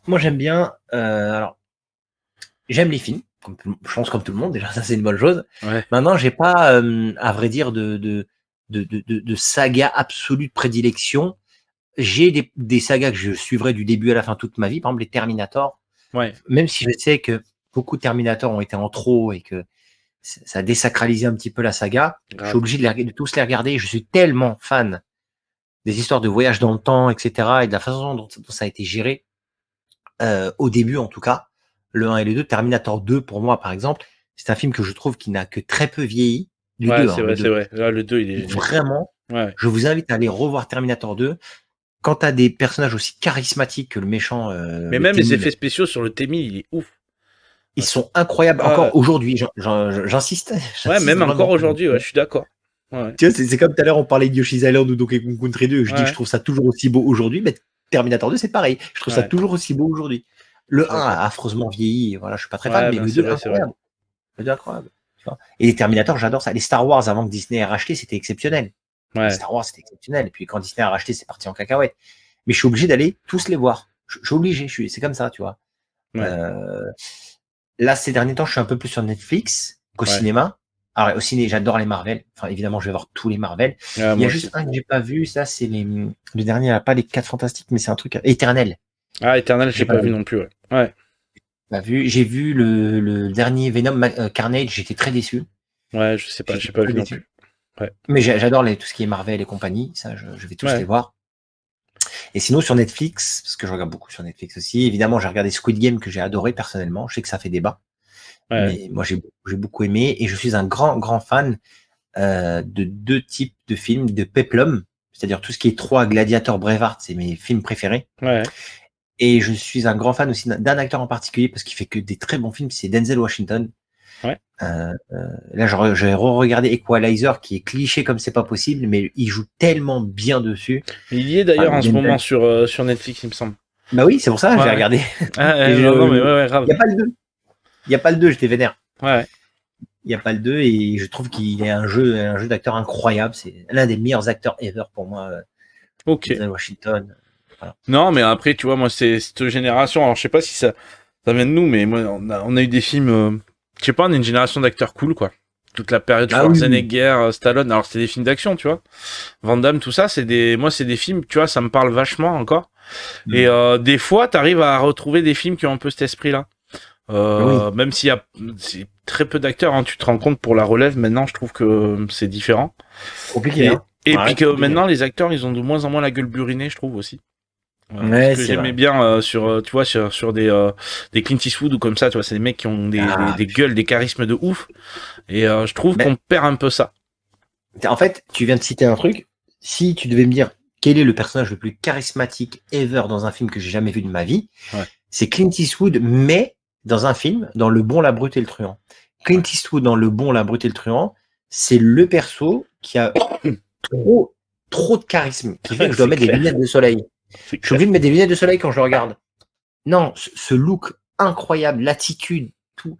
Moi, j'aime bien. Alors, j'aime les films. Je pense comme tout le monde. Déjà, ça, c'est une bonne chose. Ouais. Maintenant, j'ai pas, à vrai dire, de saga absolue de prédilection. J'ai des sagas que je suivrai du début à la fin toute ma vie. Par exemple, les Terminator. Ouais. Même si je sais que beaucoup de Terminator ont été en trop et que ça a désacralisé un petit peu la saga, je suis obligé de tous les regarder. Je suis tellement fan des histoires de voyage dans le temps, etc. et de la façon dont ça a été géré, au début en tout cas, le 1 et le 2. Terminator 2, pour moi, par exemple, c'est un film que je trouve qui n'a que très peu vieilli. Le Ouais, 2, c'est hein, vrai, le c'est 2. vrai. Là, le 2, il est... Vraiment, Ouais. je vous invite à aller revoir Terminator 2. Quand t'as des personnages aussi charismatiques que le méchant, Mais le même les T-1000, effets spéciaux sur le T-1000, il est ouf. ils sont incroyables. Ah, Encore ouais. aujourd'hui, j'insiste. Ouais, j'insiste même vraiment. encore aujourd'hui, ouais, je suis d'accord. Ouais. Tu vois, c'est comme tout à l'heure, on parlait de Yoshi's Island ou Donkey Kong Country 2. Je dis Ouais. que je trouve ça toujours aussi beau aujourd'hui, mais Terminator 2, c'est pareil. Je trouve ça Ouais. toujours aussi beau aujourd'hui. Le 1 D'accord. a affreusement vieilli. Voilà, je suis pas très Ouais, fan, mais ben, le c'est 2, vrai, c'est incroyable. Le 2, incroyable. Tu vois. Et les Terminator, j'adore ça. Les Star Wars, avant que Disney ait racheté, c'était exceptionnel. Ouais. Les Star Wars, c'était exceptionnel. Et puis quand Disney a racheté, c'est parti en cacahuète. Mais je suis obligé d'aller tous les voir. Je suis obligé. C'est comme ça, tu vois. Ouais. Là, ces derniers temps, je suis un peu plus sur Netflix qu'au Ouais. cinéma. Alors, au ciné, j'adore les Marvel. Enfin, évidemment, je vais voir tous les Marvel. Ouais, Il y a moi juste aussi. un que j'ai pas vu, ça, c'est le dernier, pas les 4 Fantastiques, mais c'est un truc éternel. Ah, Eternal, j'ai pas vu non plus, ouais. Ouais. Pas vu. J'ai vu le dernier Venom Carnage, j'étais très déçu. Ouais, je sais pas, j'ai pas vu non plus. Mais j'adore tout ce qui est Marvel et compagnie. Ça, je vais tous Ouais. les voir. Et sinon, sur Netflix, parce que je regarde beaucoup sur Netflix aussi, évidemment, j'ai regardé Squid Game que j'ai adoré personnellement. Je sais que ça fait débat. Ouais. Mais moi, j'ai beaucoup aimé et je suis un grand fan de 2 types de films, de Peplum, c'est-à-dire tout ce qui est 3 Gladiator, Braveheart, c'est mes films préférés. Ouais. Et je suis un grand fan aussi d'un acteur en particulier parce qu'il fait que des très bons films, c'est Denzel Washington. Ouais. Là, j'ai re-regardé Equalizer, qui est cliché comme c'est pas possible, mais il joue tellement bien dessus. Il y est d'ailleurs Ah, en ce Denzel. moment sur Netflix, il me semble. Bah oui, c'est pour ça, Ouais. j'ai regardé. Ah, ouais, Et non, mais ouais, grave. Il y a pas le 2. Il y a pas le 2, j'étais vénère. Ouais. Il n'y a pas le 2 et je trouve qu'il est un jeu d'acteur incroyable. C'est l'un des meilleurs acteurs ever pour moi. Ok. Denzel Washington. Non, mais après, tu vois, moi, c'est cette génération. Alors, je sais pas si ça vient de nous, mais moi, on a eu des films. Je sais pas, on est une génération d'acteurs cool, quoi. toute la période Schwarzenegger, Stallone. Alors c'est des films d'action, tu vois. Van Damme, tout ça, c'est des films, tu vois, ça me parle vachement encore. Et des fois, t'arrives à retrouver des films qui ont un peu cet esprit-là. Même s'il y a c'est très peu d'acteurs, hein, tu te rends compte pour la relève. Maintenant, je trouve que c'est différent. Compliqué. Et puis que maintenant, les acteurs, ils ont de moins en moins la gueule burinée, je trouve aussi. Parce que j'aimais bien sur tu vois sur des Clint Eastwood ou comme ça, tu vois, c'est des mecs qui ont des gueules, des charismes de ouf. Et je trouve qu'on perd un peu ça. En fait, tu viens de citer un truc. Si tu devais me dire quel est le personnage le plus charismatique ever dans un film que j'ai jamais vu de ma vie, c'est Clint Eastwood, mais dans un film, dans Le Bon, la Brute et le Truand. Clint Eastwood dans Le Bon, la Brute et le Truand, c'est le perso qui a trop de charisme, qui fait que je dois mettre des lunettes de soleil. Je suis obligé de mettre des lunettes de soleil quand je le regarde. Non, ce look incroyable, l'attitude, tout.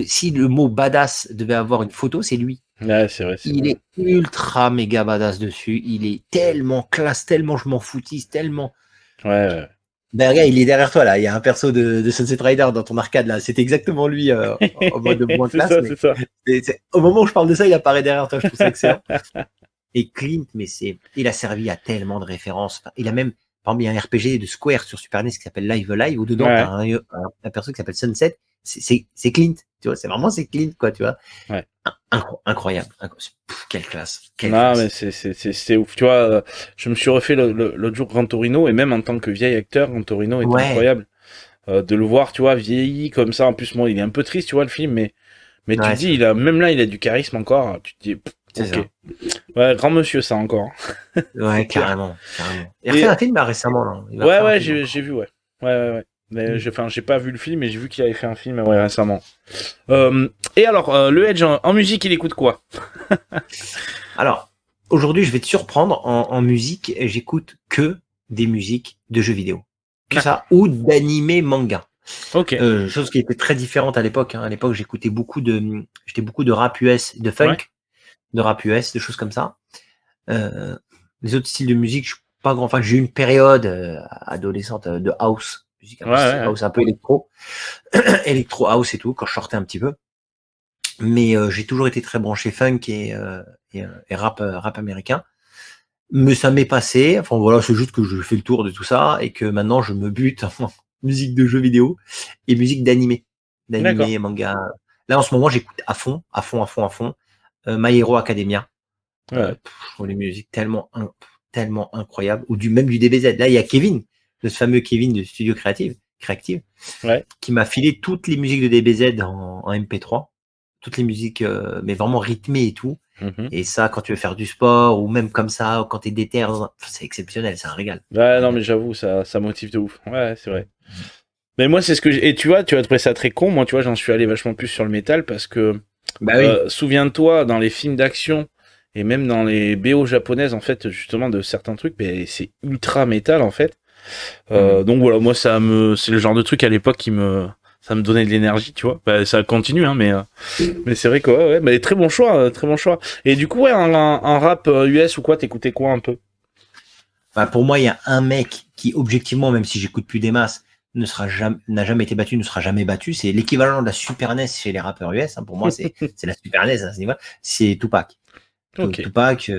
Si le mot badass devait avoir une photo, c'est lui. Ouais, c'est vrai. Il est ultra méga badass dessus. Il est tellement classe, tellement je m'en foutise, tellement. Ouais. Ben regarde, il est derrière toi là. Il y a un perso de Sunset Rider dans ton arcade là. C'était exactement lui en mode moins classe. C'est ça. Au moment où je parle de ça, il apparaît derrière toi. Je trouve ça excellent. Et Clint, mais il a servi à tellement de références. Il a même, par exemple, il y a un RPG de Square sur Super NES qui s'appelle Live Alive, où dedans, t'as un perso qui s'appelle Sunset. C'est Clint, tu vois. C'est Clint, quoi, tu vois. Ouais. Incroyable. Quelle classe. Mais c'est ouf. Tu vois, je me suis refait l'autre jour Gran Torino, et même en tant que vieil acteur, Gran Torino est incroyable. De le voir, tu vois, vieilli comme ça. En plus, moi, il est un peu triste, tu vois, le film, mais tu te dis, même là, il a du charisme encore. Tu te dis, ok. Ouais, grand monsieur, ça encore. Ouais, carrément. Il a fait un film récemment, là. Ouais, j'ai vu, ouais. Mais j'ai pas vu le film, mais j'ai vu qu'il avait fait un film récemment. Et alors, le Edge en musique, il écoute quoi? Alors, aujourd'hui, je vais te surprendre en musique. J'écoute que des musiques de jeux vidéo, que ça, ou d'animé manga. Ok. Chose qui était très différente à l'époque. À l'époque, j'écoutais beaucoup de rap US, de funk, de rap US, de choses comme ça. Les autres styles de musique, je suis pas grand. Enfin, j'ai eu une période adolescente de house. Musique house, un peu électro house et tout, quand je sortais un petit peu. Mais j'ai toujours été très branché funk et rap américain. Mais ça m'est passé. Enfin voilà, c'est juste que je fais le tour de tout ça et que maintenant je me bute en musique de jeux vidéo et musique d'animé, manga. Là en ce moment, j'écoute à fond My Hero Academia. Je trouve les musiques tellement incroyables, ou même du DBZ. Là, il y a Kevin, de ce fameux Kevin de Studio Creative, qui m'a filé toutes les musiques de DBZ en MP3, toutes les musiques, mais vraiment rythmées et tout. Et ça, quand tu veux faire du sport, ou même comme ça, quand t'es déter, c'est exceptionnel, c'est un régal. Ouais, non, mais j'avoue, ça motive de ouf. Ouais, c'est vrai. Mais moi, c'est ce que et tu vas trouver ça très con. Moi, tu vois, j'en suis allé vachement plus sur le métal parce que, souviens-toi, dans les films d'action, et même dans les BO japonaises, en fait, justement, de certains trucs, c'est ultra métal, en fait. Donc voilà, moi c'est le genre de truc à l'époque ça me donnait de l'énergie, tu vois. Ça continue, hein, mais c'est vrai que très bon choix. Et du coup, en rap US ou quoi, t'écoutais quoi un peu? Pour moi, il y a un mec qui, objectivement, même si j'écoute plus des masses, n'a jamais été battu, ne sera jamais battu. C'est l'équivalent de la Super NES chez les rappeurs US. Pour moi, c'est la Super NES à ce niveau. C'est Tupac. Tupac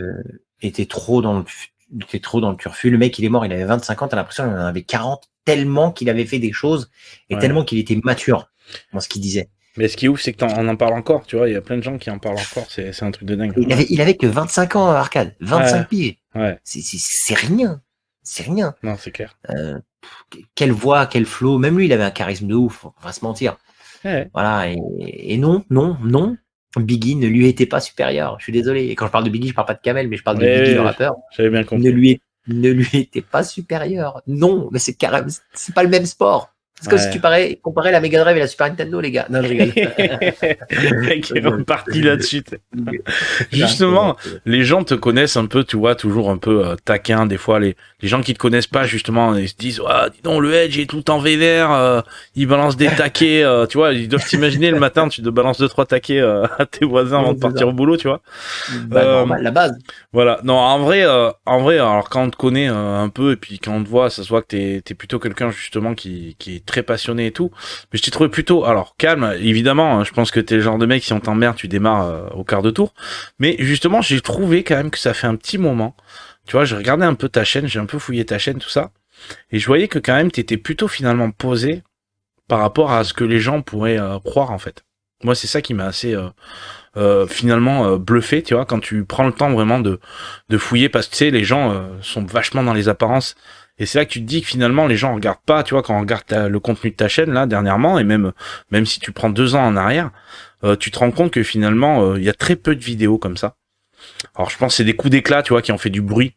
était trop dans le turfu. Le mec, il est mort, il avait 25 ans, t'as l'impression qu'il en avait 40, tellement qu'il avait fait des choses et tellement qu'il était mature dans ce qu'il disait. Mais ce qui est ouf, c'est qu'on en parle encore, tu vois, il y a plein de gens qui en parlent encore, c'est un truc de dingue. Il avait que 25 ans, Arcade, 25 piges. Ouais. C'est rien. C'est rien. Non, c'est clair. Quelle voix, quel flow, même lui, il avait un charisme de ouf, on va se mentir. Voilà, et non, Biggie ne lui était pas supérieur. Je suis désolé. Et quand je parle de Biggie, je parle pas de Kamel, mais je parle de Biggie, le rappeur. J'avais bien compris. Ne lui était pas supérieur. Non, mais c'est pas le même sport. C'est comme si tu comparais la Mega Drive et la Super Nintendo, les gars. Non, je rigole. Le mec est reparti là-dessus. Justement, les gens te connaissent un peu, tu vois, toujours un peu taquin. Des fois, les gens qui te connaissent pas, justement, ils se disent, dis donc, le Edge est tout en vénère, il balance des taquets, tu vois, ils doivent t'imaginer le matin, tu te balances 2-3 taquets à tes voisins avant de partir au boulot, tu vois. Normal, la base. Voilà. Non, en vrai, alors quand on te connaît un peu, et puis quand on te voit, ça se voit que t'es plutôt quelqu'un, justement, qui est très passionné et tout, mais je t'ai trouvé plutôt, alors calme, évidemment, hein, je pense que t'es le genre de mec, si on t'emmerde, tu démarres au quart de tour, mais justement, j'ai trouvé quand même que ça fait un petit moment, tu vois, j'ai regardé un peu ta chaîne, j'ai un peu fouillé ta chaîne, tout ça, et je voyais que quand même, t'étais plutôt finalement posé par rapport à ce que les gens pourraient croire, en fait. Moi, c'est ça qui m'a assez finalement bluffé, tu vois, quand tu prends le temps vraiment de fouiller, parce que tu sais, les gens sont vachement dans les apparences, et c'est là que tu te dis que finalement les gens regardent pas, tu vois, quand on regarde le contenu de ta chaîne là dernièrement, et même si tu prends 2 ans en arrière, tu te rends compte que finalement il y a très peu de vidéos comme ça. Alors je pense que c'est des coups d'éclat, tu vois, qui ont fait du bruit,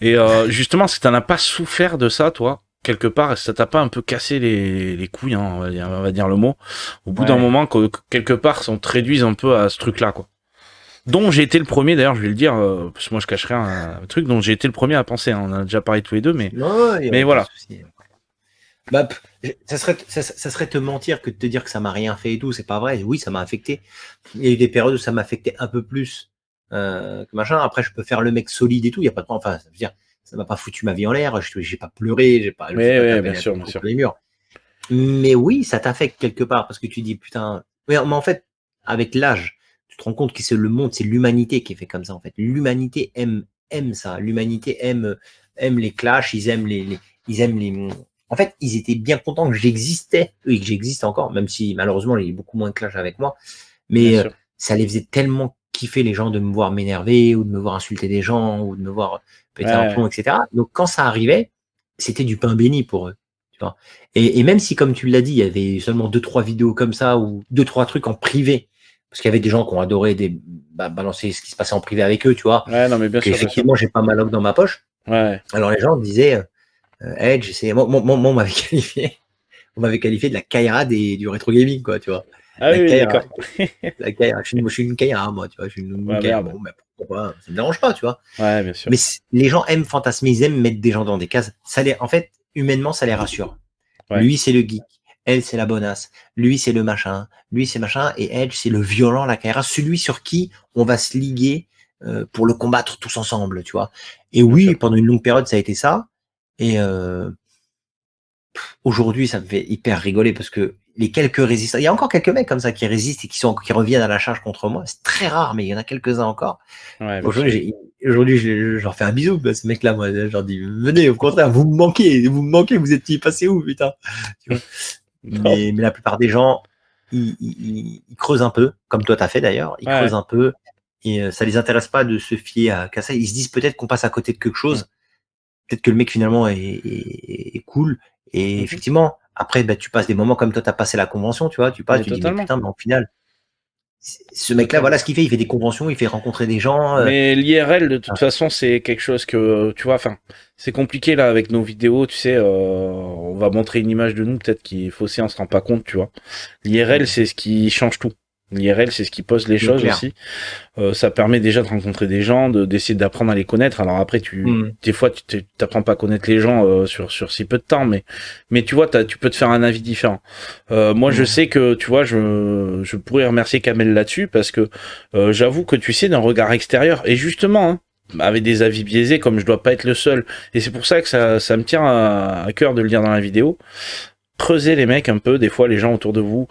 et justement, si t'en as pas souffert de ça, toi, quelque part, ça t'a pas un peu cassé les couilles, hein, on va dire le mot, au bout d'un moment, que quelque part, on te réduise un peu à ce truc-là, quoi. Dont j'ai été le premier, d'ailleurs, je vais le dire, parce que moi je cacherai un truc, dont j'ai été le premier à penser, hein, on en a déjà parlé tous les deux, mais voilà. Bah, ça serait te mentir que de te dire que ça m'a rien fait et tout, c'est pas vrai. Oui, ça m'a affecté. Il y a eu des périodes où ça m'affectait un peu plus que machin. Après, je peux faire le mec solide et tout, il y a pas de problème. Enfin, ça veut dire, ça m'a pas foutu ma vie en l'air, j'ai pas pleuré, j'ai pas tapé bien sûr. les murs. Mais oui, ça t'affecte quelque part parce que tu dis putain. Mais en fait, avec l'âge, tu te rends compte que c'est le monde, c'est l'humanité qui est fait comme ça en fait. L'humanité aime ça. L'humanité aime les clashs, ils aiment ils aiment les. En fait, ils étaient bien contents que j'existais et que j'existe encore, même si malheureusement il y a beaucoup moins de clash avec moi. Mais ça les faisait tellement kiffer les gens de me voir m'énerver ou de me voir insulter des gens ou de me voir péter un plomb, etc. Donc quand ça arrivait, c'était du pain béni pour eux. Tu vois. Et même si, comme tu l'as dit, il y avait seulement 2-3 vidéos comme ça ou 2-3 trucs en privé, parce qu'il y avait des gens qui ont adoré balancer ce qui se passait en privé avec eux, tu vois. Ouais, non, mais bien sûr. Effectivement, j'ai pas mal dans ma poche. Ouais. Alors les gens disaient, Edge, on m'avait qualifié de la Kaira du rétro gaming, quoi, tu vois. Ah oui, d'accord. La Kaira. Je suis une Kaira, moi, tu vois. Je suis une Kaira. Bon, ben, pourquoi pas, ça me dérange pas, tu vois. Ouais, bien sûr. Mais les gens aiment fantasmer, ils aiment mettre des gens dans des cases. En fait, humainement, ça les rassure. Ouais. Lui, c'est le geek. Elle, c'est la bonasse. Lui, c'est le machin. Lui, c'est machin. Et Edge, c'est le violent, la Kaira. Celui sur qui on va se liguer pour le combattre tous ensemble, tu vois. Et oui, pendant une longue période, ça a été ça. Et aujourd'hui, ça me fait hyper rigoler parce que les quelques résistants, il y a encore quelques mecs comme ça qui résistent et qui reviennent à la charge contre moi. C'est très rare, mais il y en a quelques-uns encore. Ouais, aujourd'hui, je leur fais un bisou, ces mecs-là, moi, je leur dis, venez, au contraire, vous me manquez, vous étiez passé où, putain, tu vois. mais la plupart des gens, ils creusent un peu, comme toi t'as fait d'ailleurs, ils creusent un peu, et ça les intéresse pas de se fier qu'à ça. Ils se disent peut-être qu'on passe à côté de quelque chose, peut-être que le mec finalement est cool, et effectivement, après, tu passes des moments comme toi, t'as passé la convention, tu vois, tu passes, tu dis, mais putain, mais en final, ce mec-là, voilà ce qu'il fait, il fait des conventions, il fait rencontrer des gens. Mais l'IRL, de toute façon, c'est quelque chose que, tu vois, enfin, c'est compliqué là avec nos vidéos, tu sais, on va montrer une image de nous, peut-être qui est faussée, on se rend pas compte, tu vois. L'IRL, c'est ce qui change tout. L'IRL, c'est ce qui pose les choses aussi. Ça permet déjà de rencontrer des gens, d'essayer d'apprendre à les connaître. Alors après, des fois, tu t'apprends pas à connaître les gens sur si peu de temps, mais tu vois, tu peux te faire un avis différent. Moi, je sais que, tu vois, je pourrais remercier Kamel là-dessus parce que j'avoue que tu sais, d'un regard extérieur, et justement, hein, avec des avis biaisés, comme je dois pas être le seul, et c'est pour ça que ça me tient à cœur de le dire dans la vidéo. Creusez les mecs un peu, des fois, les gens autour de vous.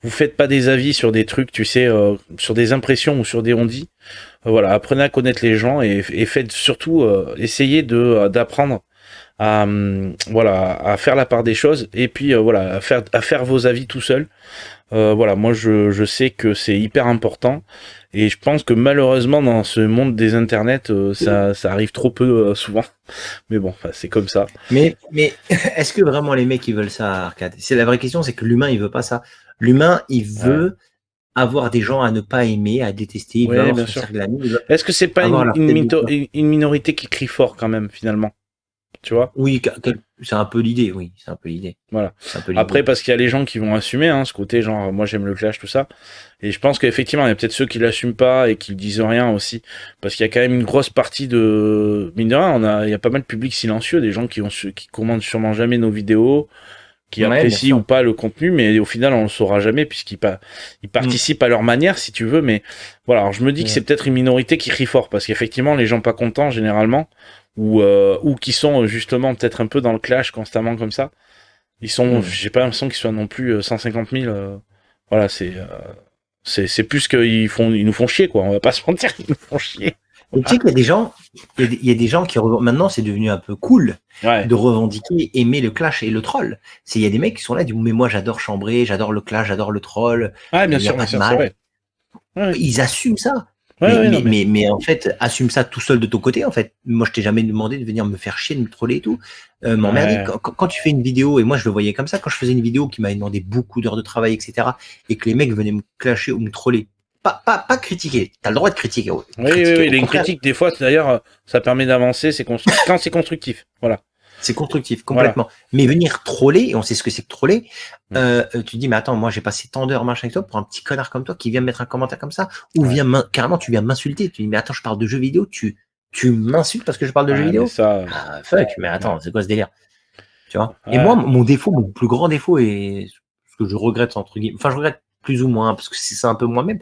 Vous faites pas des avis sur des trucs, tu sais, sur des impressions ou sur des on-dit. Voilà, apprenez à connaître les gens et faites surtout essayer d'apprendre à faire la part des choses et puis à faire vos avis tout seul. Voilà, moi je sais que c'est hyper important et je pense que malheureusement dans ce monde des internets ça arrive trop peu souvent. Mais bon, c'est comme ça. Mais est-ce que vraiment les mecs ils veulent ça, Arcade? C'est la vraie question, c'est que l'humain il veut pas ça. L'humain, il veut avoir des gens à ne pas aimer, à détester. Il veut avoir son cercle d'amis. Est-ce que c'est pas une minorité qui crie fort quand même, finalement? Tu vois? Oui, c'est un peu l'idée, oui. C'est un peu l'idée. Voilà. Après, parce qu'il y a les gens qui vont assumer, hein, ce côté, genre, moi j'aime le clash, tout ça. Et je pense qu'effectivement, il y a peut-être ceux qui l'assument pas et qui disent rien aussi. Parce qu'il y a quand même une grosse partie de... Mine de rien, il y a pas mal de public silencieux, des gens qui commandent sûrement jamais nos vidéos, qui apprécient ou pas le contenu, mais au final on le saura jamais puisqu'ils participent à leur manière, si tu veux. Mais voilà, alors je me dis que c'est peut-être une minorité qui crie fort parce qu'effectivement les gens pas contents généralement ou qui sont justement peut-être un peu dans le clash constamment comme ça, Ils sont, j'ai pas l'impression qu'ils soient non plus 150 000. Voilà, c'est plus qu'ils nous font chier, quoi. On va pas se mentir, ils nous font chier. Et tu sais qu'il y a des gens, il y a des gens qui maintenant c'est devenu un peu cool Ouais. de revendiquer, aimer le clash et le troll. Il y a des mecs qui sont là, ils disent mais moi j'adore chambrer, j'adore le clash, j'adore le troll. Ouais, bien Il y a sûr, pas bien de sûr, c'est mal. vrai. Ouais. Ils assument ça. Ouais, ouais, non, Mais en fait, assume ça tout seul de ton côté. En fait, moi je t'ai jamais demandé de venir me faire chier, de me troller et tout. M'emmerder. Ouais. Quand tu fais une vidéo, et moi je le voyais comme ça, quand je faisais une vidéo qui m'avait demandé beaucoup d'heures de travail, etc., et que les mecs venaient me clasher ou me troller. Pas critiquer. T'as le droit de critiquer. Oui, oui, Critiquer. oui, Au les contraire, critiques, des fois, d'ailleurs, ça permet d'avancer, quand c'est constructif. Voilà. c'est constructif, complètement. Mais venir troller, et on sait ce que c'est que troller, tu te dis, mais attends, moi j'ai passé tant d'heures machin avec toi pour un petit connard comme toi qui vient me mettre un commentaire comme ça, ou carrément tu viens m'insulter. Tu dis, mais attends, je parle de jeux vidéo, tu m'insultes parce que je parle de jeux vidéo? Mais ça, Ah, fuck, mais attends, c'est quoi ce délire? Tu vois? Ouais. Et moi, mon plus grand défaut, et ce que je regrette, entre guillemets, enfin, je regrette plus ou moins, parce que c'est ça un peu moi-même.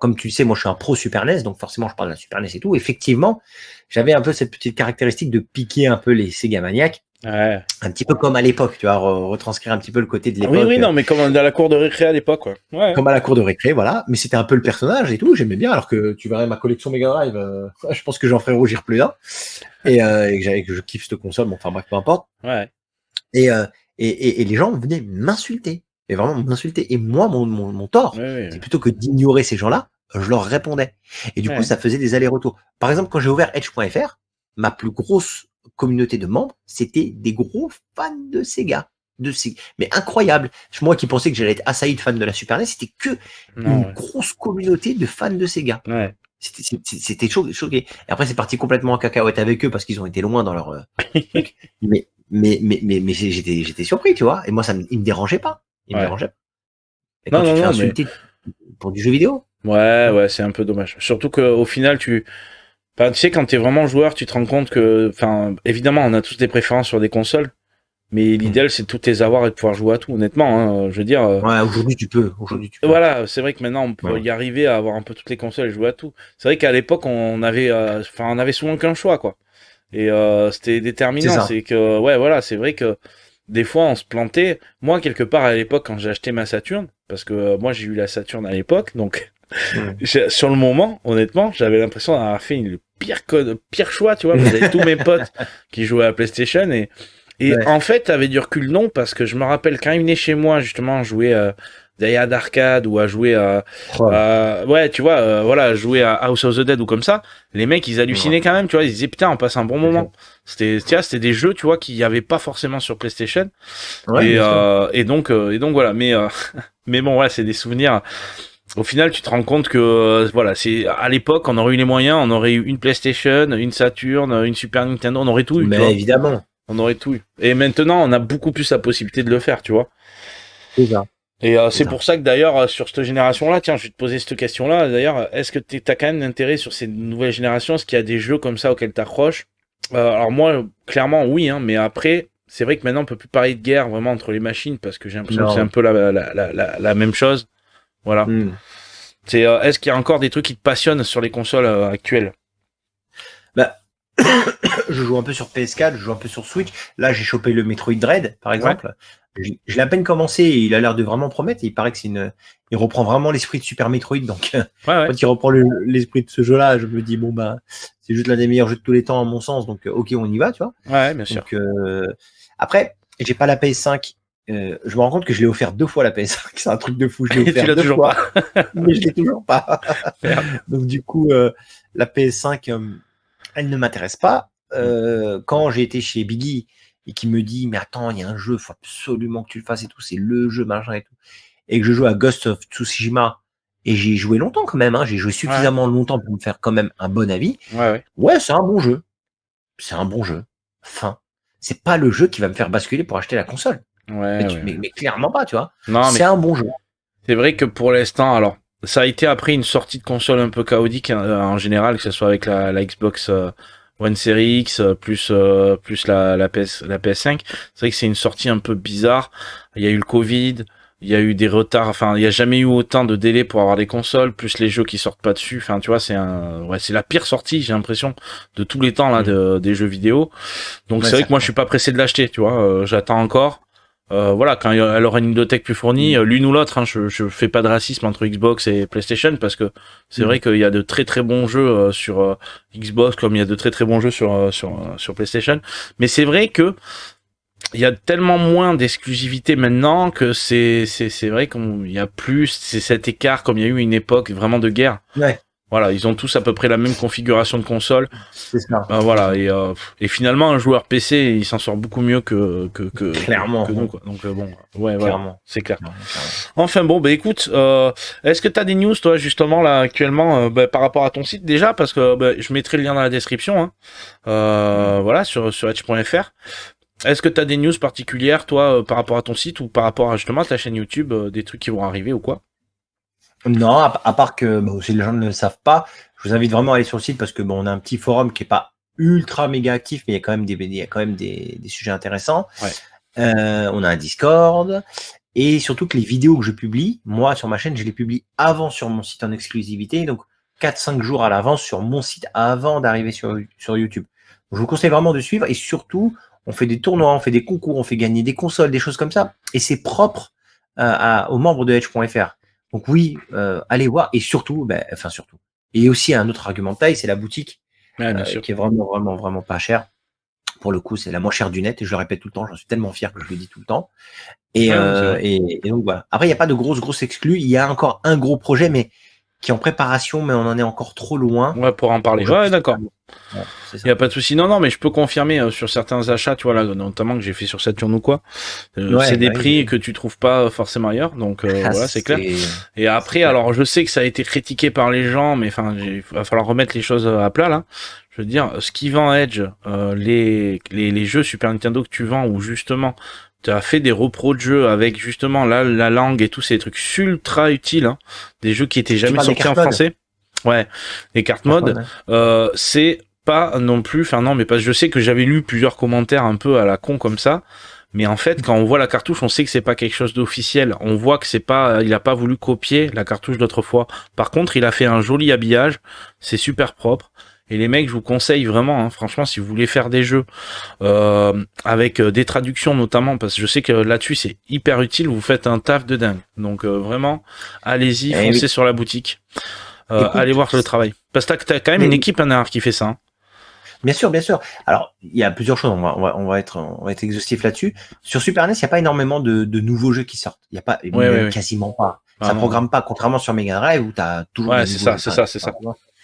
Comme tu le sais, moi, je suis un pro Super NES, donc forcément, je parle de la Super NES et tout. Effectivement, j'avais un peu cette petite caractéristique de piquer un peu les Sega maniaques. ouais. Un petit peu comme à l'époque, tu vois, retranscrire un petit peu le côté de l'époque. Oui, non, mais comme dans la cour de récré à l'époque, quoi. Ouais. Comme à la cour de récré, voilà. Mais c'était un peu le personnage et tout, j'aimais bien, alors que tu verrais ma collection Mega Drive, je pense que j'en ferais rougir plus d'un. Et que je kiffe cette console, bon, enfin bref, peu importe. Ouais. Et les gens venaient m'insulter. Et vraiment m'insulter. Et moi, mon tort, Ouais. c'est plutôt que d'ignorer ces gens-là, je leur répondais. Et du coup, ça faisait des allers-retours. Par exemple, quand j'ai ouvert Edge.fr, ma plus grosse communauté de membres, c'était des gros fans de Sega. Mais incroyable. Moi qui pensais que j'allais être assailli de fans de la Super NES, c'était que une grosse communauté de fans de Sega. Ouais. C'était choqué. Et après, c'est parti complètement en cacahuète avec eux parce qu'ils ont été loin dans leur truc. Mais j'étais surpris, tu vois. Et moi, il me dérangeait pas. Il me dérangeait pas. Et quand tu te fais insulter pour du jeu vidéo. Ouais, c'est un peu dommage. Surtout qu'au final, tu sais, quand t'es vraiment joueur, tu te rends compte que, évidemment, on a tous des préférences sur des consoles, mais l'idéal, c'est de toutes les avoir et de pouvoir jouer à tout, honnêtement, hein, je veux dire. Ouais, aujourd'hui, tu peux. Voilà, c'est vrai que maintenant, on peut y arriver à avoir un peu toutes les consoles et jouer à tout. C'est vrai qu'à l'époque, on avait souvent qu'un choix, quoi. Et c'était déterminant. C'est que, ouais, voilà, c'est vrai que des fois, on se plantait. Moi, quelque part, à l'époque, quand j'ai acheté ma Saturn, parce que moi, j'ai eu la Saturn à l'époque, donc sur le moment, honnêtement, j'avais l'impression d'avoir fait le pire choix, tu vois. J'avais tous mes potes qui jouaient à la PlayStation et en fait, avec du recul, non, parce que je me rappelle quand ils venaient chez moi, justement, jouer d'ailleurs d'arcade ou à jouer tu vois, voilà, jouer à House of the Dead ou comme ça, les mecs, ils hallucinaient quand même, tu vois, ils disaient putain, on passe un bon moment. C'était des jeux, tu vois, qu'il y avait pas forcément sur PlayStation. Et donc voilà, mais bon, voilà, c'est des souvenirs. Au final, tu te rends compte que voilà, c'est à l'époque, on aurait eu les moyens, on aurait eu une PlayStation, une Saturn, une Super Nintendo, on aurait tout eu. Mais évidemment. On aurait tout eu. Et maintenant, on a beaucoup plus la possibilité de le faire, tu vois. C'est ça. Et c'est pour ça que d'ailleurs, sur cette génération-là, tiens, je vais te poser cette question-là. D'ailleurs, est-ce que t'as quand même intérêt sur ces nouvelles générations? Est-ce qu'il y a des jeux comme ça auxquels t'accroches? Alors moi, clairement, oui, hein, mais après, c'est vrai que maintenant, on peut plus parler de guerre vraiment entre les machines parce que j'ai l'impression que c'est un peu la même chose. Voilà. Est-ce qu'il y a encore des trucs qui te passionnent sur les consoles actuelles? Bah, je joue un peu sur PS4, je joue un peu sur Switch. Là, j'ai chopé le Metroid Dread, par exemple. Je l'ai à peine commencé et il a l'air de vraiment promettre. Il paraît que il reprend vraiment l'esprit de Super Metroid. Donc, quand il reprend l'esprit de ce jeu-là, je me dis, bon, bah, c'est juste l'un des meilleurs jeux de tous les temps, à mon sens. Donc, ok, on y va, tu vois. Ouais, bien sûr. Donc, après, j'ai pas la PS5. Je me rends compte que je l'ai offert 2 fois la PS5. C'est un truc de fou. Je l'ai offert 2 fois. Mais je l'ai toujours pas. Donc, du coup, la PS5, elle ne m'intéresse pas. Quand j'ai été chez Biggie et qui me dit mais attends, il y a un jeu, faut absolument que tu le fasses et tout, c'est le jeu machin et tout, et que je joue à Ghost of Tsushima et j'ai joué longtemps quand même, j'ai joué suffisamment longtemps pour me faire quand même un bon avis. C'est un bon jeu, enfin, c'est pas le jeu qui va me faire basculer pour acheter la console, mais clairement pas, tu vois. C'est un bon jeu. C'est vrai que pour l'instant, alors ça a été après une sortie de console un peu chaotique en général, que ce soit avec la Xbox One Series X plus la PS5. C'est vrai que c'est une sortie un peu bizarre. Il y a eu le Covid, il y a eu des retards, enfin il y a jamais eu autant de délais pour avoir des consoles, plus les jeux qui sortent pas dessus. Enfin tu vois, c'est la pire sortie, j'ai l'impression, de tous les temps là des jeux vidéo. Donc c'est vrai que moi je suis pas pressé de l'acheter, tu vois, j'attends encore. voilà, quand elle aura une bibliothèque plus fournie, l'une ou l'autre, hein, je fais pas de racisme entre Xbox et PlayStation parce que c'est vrai qu'il y a de très très bons jeux sur Xbox comme il y a de très très bons jeux sur PlayStation. Mais c'est vrai que il y a tellement moins d'exclusivité maintenant que c'est vrai qu'il y a plus c'est cet écart comme il y a eu une époque vraiment de guerre. Ouais. Voilà, ils ont tous à peu près la même configuration de console. C'est ça. Voilà, et finalement un joueur PC il s'en sort beaucoup mieux que Clairement. que nous, quoi. Donc bon, ouais, voilà, Clairement. c'est clair. Clairement. Enfin bon, bah écoute, est-ce que t'as des news toi justement là actuellement par rapport à ton site déjà parce que je mettrai le lien dans la description, hein. Voilà sur edge.fr. Est-ce que t'as des news particulières toi par rapport à ton site ou par rapport à justement à ta chaîne YouTube, des trucs qui vont arriver ou quoi? Non, à part que si les gens ne le savent pas, je vous invite vraiment à aller sur le site parce que on a un petit forum qui est pas ultra méga actif, mais il y a quand même des sujets intéressants. Ouais. On a un Discord et surtout que les vidéos que je publie, moi sur ma chaîne, je les publie avant sur mon site en exclusivité, donc 4-5 jours à l'avance sur mon site avant d'arriver sur YouTube. Donc, je vous conseille vraiment de suivre et surtout, on fait des tournois, on fait des concours, on fait gagner des consoles, des choses comme ça et c'est propre aux membres de Edge.fr. Donc oui, allez voir et surtout, surtout. Et aussi un autre argument de taille, c'est la boutique Ouais, sûr. qui est vraiment pas chère. Pour le coup, c'est la moins chère du net et je le répète tout le temps. J'en suis tellement fier que je le dis tout le temps. Et donc voilà. Après, il n'y a pas de grosses exclus. Il y a encore un gros projet, mais qui est en préparation, mais on en est encore trop loin. Ouais, pour en parler. Ouais, d'accord. Ouais, c'est ça. Il y a pas de souci. Non, mais je peux confirmer sur certains achats, tu vois là, notamment que j'ai fait sur Saturn ou quoi. C'est des prix que tu trouves pas forcément ailleurs, donc voilà, c'est clair. Et après, alors je sais que ça a été critiqué par les gens, mais enfin, il va falloir remettre les choses à plat là. Je veux dire, ce qui vend Edge, les jeux Super Nintendo que tu vends, où justement tu as fait des repros de jeux avec justement la langue et tous ces trucs ultra utiles, hein, des jeux qui étaient jamais sortis en français. Ouais, les cartes mode, c'est pas non plus, enfin non, mais parce que je sais que j'avais lu plusieurs commentaires un peu à la con comme ça, mais en fait, quand on voit la cartouche, on sait que c'est pas quelque chose d'officiel. On voit que c'est pas, il a pas voulu copier la cartouche d'autrefois. Par contre, il a fait un joli habillage, c'est super propre. Et les mecs, je vous conseille vraiment, hein, franchement, si vous voulez faire des jeux avec des traductions notamment, parce que je sais que là-dessus c'est hyper utile, vous faites un taf de dingue. Donc vraiment, allez-y, foncez sur la boutique. Allez voir le travail. Parce que t'as quand même une équipe qui fait ça. Hein. Bien sûr. Alors, il y a plusieurs choses. On va être exhaustif là-dessus. Sur Super NES, il n'y a pas énormément de nouveaux jeux qui sortent. Il y a pas, quasiment pas. Ça programme pas, contrairement sur Mega Drive où t'as toujours. Ouais, c'est ça.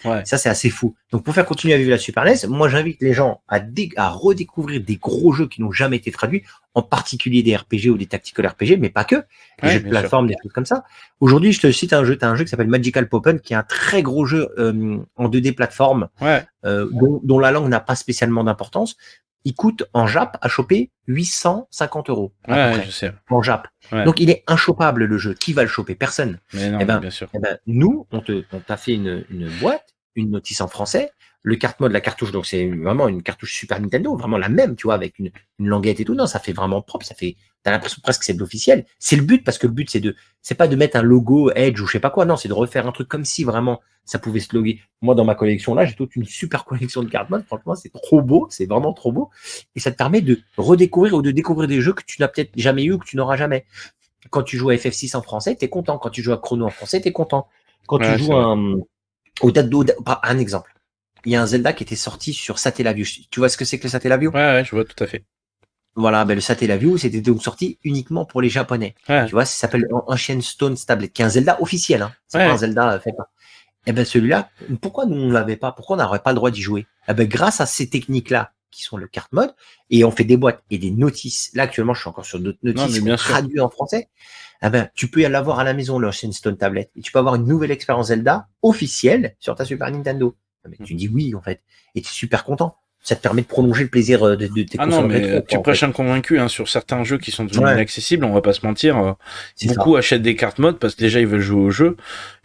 Ouais. Ça, c'est assez fou. Donc, pour faire continuer à vivre la Super NES, moi, j'invite les gens à redécouvrir des gros jeux qui n'ont jamais été traduits, en particulier des RPG ou des tactical RPG, mais pas que. Des jeux de plateforme, des choses comme ça. Aujourd'hui, je te cite un jeu. T'as un jeu qui s'appelle Magical Poppen, qui est un très gros jeu en 2D plateforme, dont la langue n'a pas spécialement d'importance. Il coûte en Jap à choper 850 €. Ouais, je sais. En Jap. Ouais. Donc, il est inchopable, le jeu. Qui va le choper? Personne. Mais non, bien sûr. Nous, on t'a fait une boîte, une notice en français, le carte mode, la cartouche, donc c'est vraiment une cartouche Super Nintendo, vraiment la même, tu vois, avec une languette et tout. Non, ça fait vraiment propre, t'as l'impression presque que c'est de l'officiel. C'est le but, parce que le but, c'est pas de mettre un logo Edge ou je sais pas quoi, non, c'est de refaire un truc comme si vraiment ça pouvait se loguer. Moi, dans ma collection, là, j'ai toute une super collection de carte mode, franchement, c'est trop beau, c'est vraiment trop beau. Et ça te permet de redécouvrir ou de découvrir des jeux que tu n'as peut-être jamais eu ou que tu n'auras jamais. Quand tu joues à FF6 en français, t'es content. Quand tu joues à Chrono en français, t'es content. Quand tu joues un exemple. Il y a un Zelda qui était sorti sur Satellaview. Tu vois ce que c'est que le Satellaview? Ouais, je vois tout à fait. Voilà, le Satellaview, c'était donc sorti uniquement pour les Japonais. Ouais. Tu vois, ça s'appelle Ancient Stone's Tablet, qui est un Zelda officiel, hein. C'est pas un Zelda fait pas. Celui-là, pourquoi nous on l'avait pas? Pourquoi on n'aurait pas le droit d'y jouer? Grâce à ces techniques-là, qui sont le carte mode, et on fait des boîtes et des notices. Là, actuellement, je suis encore sur d'autres notices traduites en français. Tu peux y l'avoir à la maison, le Ancient Stone Tablet, et tu peux avoir une nouvelle expérience Zelda officielle sur ta Super Nintendo. Tu dis oui, en fait, et tu es super content. Ça te permet de prolonger le plaisir de tes consoles rétro. Tu prêches un convaincu, hein, sur certains jeux qui sont devenus inaccessibles, on va pas se mentir. Beaucoup achètent des cartes mode parce que déjà ils veulent jouer au jeu.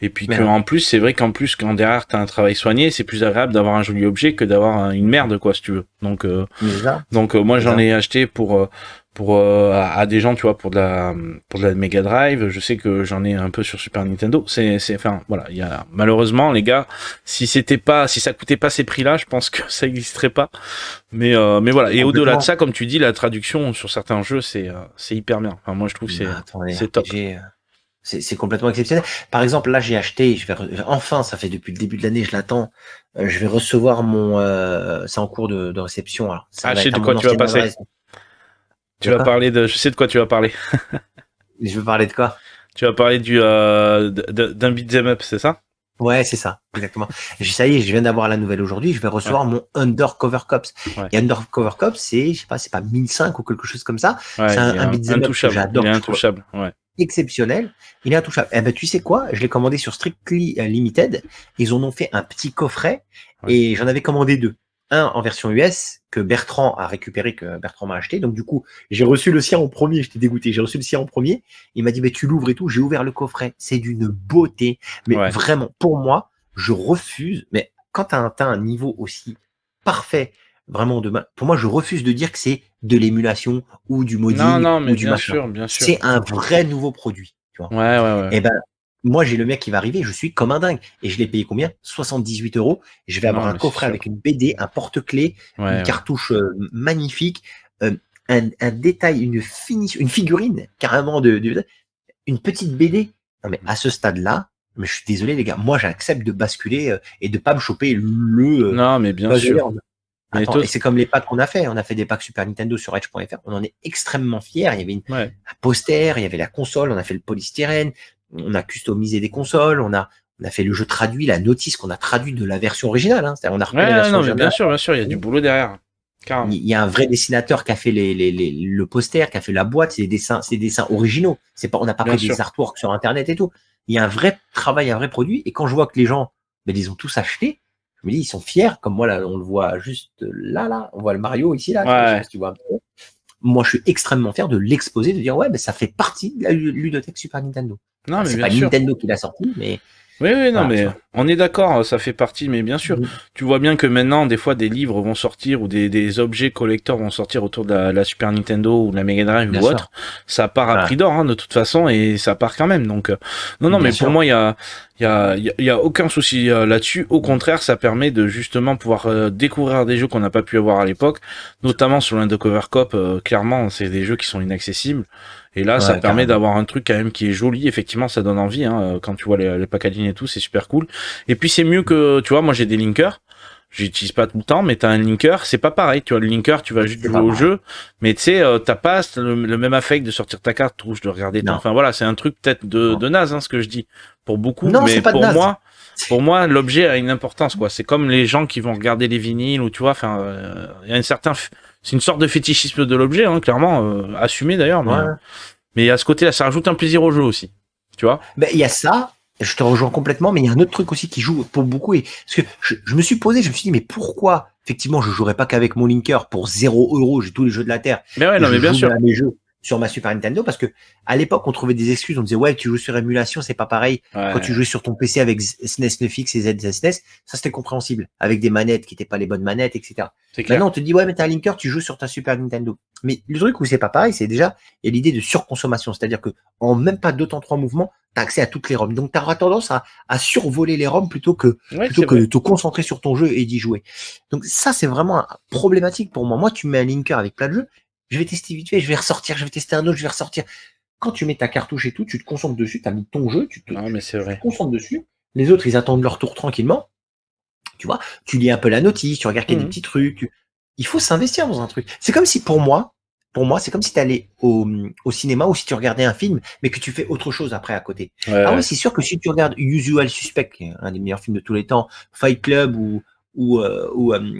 Et puis en plus, c'est vrai qu'en plus, quand derrière t'as un travail soigné, c'est plus agréable d'avoir un joli objet que d'avoir une merde, quoi, si tu veux. Donc moi j'en ai acheté pour à des gens, tu vois, pour de la Mega Drive. Je sais que j'en ai un peu sur Super Nintendo. Enfin, voilà, il y a, malheureusement, les gars, si ça coûtait pas ces prix-là, je pense que ça existerait pas. Mais voilà. Et au-delà de ça, comme tu dis, la traduction sur certains jeux, c'est hyper bien. Enfin, moi, je trouve que c'est top. C'est complètement exceptionnel. Par exemple, là, j'ai acheté, enfin, ça fait depuis le début de l'année, je l'attends. Je vais recevoir c'est en cours de réception. Alors, ça je sais de quoi tu vas passer. Je sais de quoi tu vas parler. Je veux parler de quoi? Tu vas parler d'un beat'em up, c'est ça? Ouais, c'est ça, exactement. Ça y est, je viens d'avoir la nouvelle aujourd'hui. Je vais recevoir mon Undercover Cops. Ouais. Et Undercover Cops, c'est, je sais pas, c'est pas 1005 ou quelque chose comme ça. Ouais, c'est un beat'em up que j'adore. Il est intouchable. Ouais. Exceptionnel. Il est intouchable. Eh ben, tu sais quoi? Je l'ai commandé sur Strictly Limited. Ils en ont fait un petit coffret et j'en avais commandé 2. Un en version US que Bertrand a récupéré, que Bertrand m'a acheté. Donc, du coup, j'ai reçu le sien en premier. J'étais dégoûté. J'ai reçu le sien en premier. Il m'a dit, tu l'ouvres et tout. J'ai ouvert le coffret. C'est d'une beauté. Mais vraiment, pour moi, je refuse. Mais quand t'as un niveau aussi parfait, vraiment pour moi, je refuse de dire que c'est de l'émulation ou du modding mais ou du bien machin. sûr, bien sûr. C'est un vrai nouveau produit. Tu vois. Ouais. Et ben, moi, j'ai le mec qui va arriver, je suis comme un dingue. Et je l'ai payé combien? 78 €. Je vais avoir un coffret avec une BD, un porte-clés, une cartouche magnifique, un détail, une figurine, carrément une petite BD. Non, mais à ce stade-là, mais je suis désolé, les gars, moi, j'accepte de basculer et de pas me choper non, mais bien sûr. Attends, et c'est comme les packs qu'on a fait. On a fait des packs Super Nintendo sur Edge.fr. On en est extrêmement fiers. Il y avait un poster, il y avait la console, on a fait le polystyrène, on a customisé des consoles, on a fait le jeu traduit, la notice qu'on a traduit de la version originale. Hein. C'est-à-dire, on a repris la version originale. Bien sûr, il y a du boulot derrière. Carrément. Il y a un vrai dessinateur qui a fait le poster, qui a fait la boîte, c'est des dessins originaux. On n'a pas pris des artworks sur Internet et tout. Il y a un vrai travail, un vrai produit. Et quand je vois que les gens, ils ont tous acheté, je me dis, ils sont fiers, comme moi, là, on le voit juste là, on voit le Mario ici, là, je sais pas si tu vois un peu. Moi, je suis extrêmement fier de l'exposer, de dire, ça fait partie de la ludothèque Super Nintendo. Non, mais c'est pas Nintendo qui l'a sorti, mais... Oui, non, mais on est d'accord, ça fait partie, mais bien sûr, tu vois bien que maintenant, des fois, des livres vont sortir ou des objets collecteurs vont sortir autour de la Super Nintendo ou de la Mega Drive ou autre. Ça part à prix d'or, hein, de toute façon, et ça part quand même. Donc, non, mais pour moi, il y a aucun souci là-dessus. Au contraire, ça permet de justement pouvoir découvrir des jeux qu'on n'a pas pu avoir à l'époque, notamment sur l'Undercover Cop. Clairement, c'est des jeux qui sont inaccessibles. Et là, ça permet d'avoir un truc quand même qui est joli. Effectivement, ça donne envie, hein, quand tu vois les packaging et tout, c'est super cool. Et puis c'est mieux que, tu vois, moi j'ai des linkers. J'utilise pas tout le temps, mais t'as un linker, c'est pas pareil. Tu vois, le linker, tu vas juste jouer au jeu, mais tu sais, t'as pas le même affect de sortir ta carte rouge, de regarder. Enfin voilà, c'est un truc peut-être de naze, hein, ce que je dis pour beaucoup, mais pour moi, l'objet a une importance, quoi. C'est comme les gens qui vont regarder les vinyles ou tu vois, enfin, il y a c'est une sorte de fétichisme de l'objet, hein, clairement, assumé d'ailleurs, mais à ce côté-là, ça rajoute un plaisir au jeu aussi, tu vois. Il y a ça. Je te rejoins complètement, mais il y a un autre truc aussi qui joue pour beaucoup. Parce que je me suis posé, je me suis dit, mais pourquoi, effectivement, je jouerais pas qu'avec mon linker pour 0 €, j'ai tous les jeux de la Terre. Mais mais bien sûr. Mes jeux sur ma Super Nintendo, parce que à l'époque, on trouvait des excuses. On disait, tu joues sur émulation, c'est pas pareil. Quand tu jouais sur ton PC avec SNES NeFX et ZSNES, ça c'était compréhensible. Avec des manettes qui étaient pas les bonnes manettes, etc. Maintenant, on te dit, mais t'as un linker, tu joues sur ta Super Nintendo. Mais le truc où c'est pas pareil, c'est déjà, il y a l'idée de surconsommation. C'est-à-dire que, en même pas 2 temps 3 mouvements, t'as accès à toutes les ROM. Donc, t'auras tendance à survoler les ROM plutôt que de te concentrer sur ton jeu et d'y jouer. Donc, ça, c'est vraiment problématique pour moi. Moi, tu mets un linker avec plein de jeux, je vais tester vite fait, je vais ressortir, je vais tester un autre, je vais ressortir. Quand tu mets ta cartouche et tout, tu te concentres dessus, t'as mis ton jeu, tu te concentres dessus. Les autres, ils attendent leur tour tranquillement. Tu vois, tu lis un peu la notice, tu regardes qu'il y a des petits trucs. Il faut s'investir dans un truc. C'est comme si pour moi, c'est comme si tu allais au cinéma ou si tu regardais un film, mais que tu fais autre chose après à côté. C'est sûr que si tu regardes Usual Suspect, un des meilleurs films de tous les temps, Fight Club ou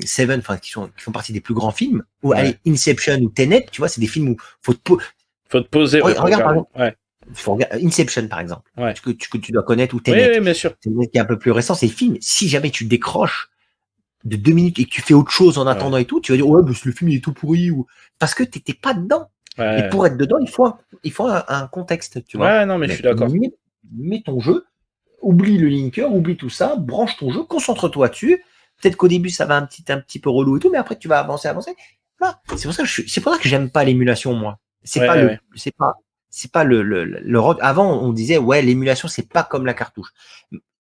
Seven, enfin qui font partie des plus grands films, ou allez, Inception ou Tenet, tu vois, c'est des films où faut te poser. Regarde par exemple, Inception par exemple, que tu dois connaître, ou Tenet. Oui, bien sûr. C'est qui est un peu plus récent, c'est le film. Si jamais tu décroches de 2 minutes et que tu fais autre chose en attendant et tout, tu vas dire le film il est tout pourri, ou parce que t'étais pas dedans. Et pour être dedans, il faut un contexte, tu vois. Ouais, non, mais je suis d'accord. Mets ton jeu, oublie le linker, oublie tout ça, branche ton jeu, concentre-toi dessus. Peut-être qu'au début, ça va un petit peu relou et tout, mais après, tu vas avancer. Voilà. C'est pour ça que j'aime pas l'émulation, moi. Ouais, ouais. C'est pas le rock. Avant, on disait, ouais, l'émulation, c'est pas comme la cartouche.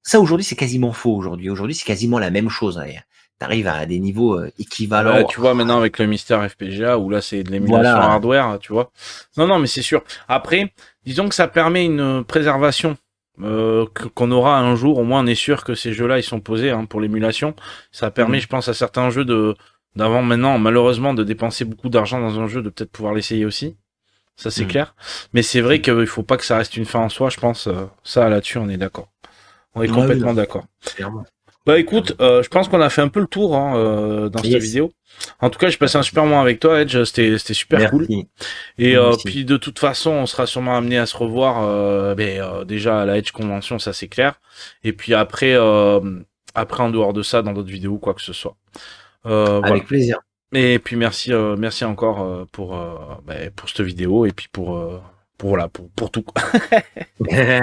Ça, aujourd'hui, c'est quasiment faux, aujourd'hui. Aujourd'hui, c'est quasiment la même chose, d'ailleurs. T'arrives à des niveaux équivalents. Ouais, tu vois, maintenant avec le Mystère FPGA, où là c'est de l'émulation Voilà. hardware, tu vois. Non, mais c'est sûr. Après, disons que ça permet une préservation qu'on aura un jour. Au moins, on est sûr que ces jeux-là, ils sont posés hein, pour l'émulation. Ça permet, je pense, à certains jeux d'avant maintenant, malheureusement, de dépenser beaucoup d'argent dans un jeu, de peut-être pouvoir l'essayer aussi. Ça, c'est clair. Mais c'est vrai qu'il faut pas que ça reste une fin en soi, je pense. Ça, là-dessus, on est d'accord. On est complètement d'accord. Clairement. Bah écoute, je pense qu'on a fait un peu le tour hein, dans cette vidéo. En tout cas, j'ai passé un super moment avec toi, Edge. C'était super Merci. cool. Et Merci. puis de toute façon, on sera sûrement amené à se revoir. Déjà à la Edge Convention, ça c'est clair. Et puis après en dehors de ça, dans d'autres vidéos, quoi que ce soit. Avec plaisir. Et puis merci encore pour cette vidéo et puis pour tout.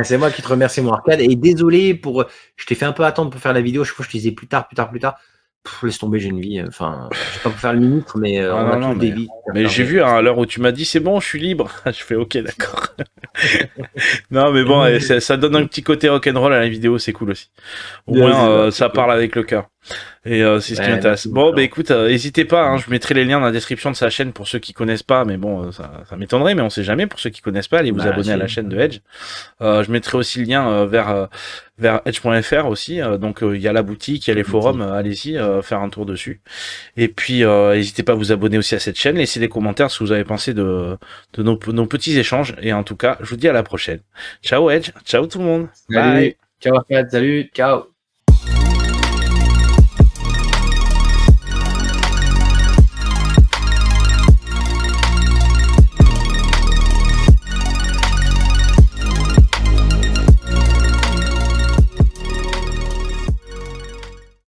C'est moi qui te remercie, mon Arcade. Et désolé je t'ai fait un peu attendre pour faire la vidéo. Je crois que je te disais plus tard. Laisse tomber, j'ai une vie. Enfin, je vais pas vous faire le ministre, mais on a tous des vies. Mais j'ai vu hein, à l'heure où tu m'as dit c'est bon, je suis libre. Je fais ok, d'accord. Non, mais bon, ça donne un petit côté rock'n'roll à la vidéo, c'est cool aussi. Au moins, ça parle avec le cœur. Et c'est ce qui m'intéresse. Bon, bah écoute, n'hésitez pas, hein, je mettrai les liens dans la description de sa chaîne pour ceux qui connaissent pas, mais bon, ça m'étonnerait, mais on sait jamais. Pour ceux qui connaissent pas, allez vous abonner à la chaîne de Edge. Je mettrai aussi le lien vers edge.fr aussi. Donc il y a la boutique, il y a les forums, allez-y faire un tour dessus. Et puis n'hésitez pas à vous abonner aussi à cette chaîne, laissez des commentaires ce que vous avez pensé de nos petits échanges. Et en tout cas, je vous dis à la prochaine. Ciao Edge, ciao tout le monde. Salut. Bye. Ciao Arcade, salut, ciao.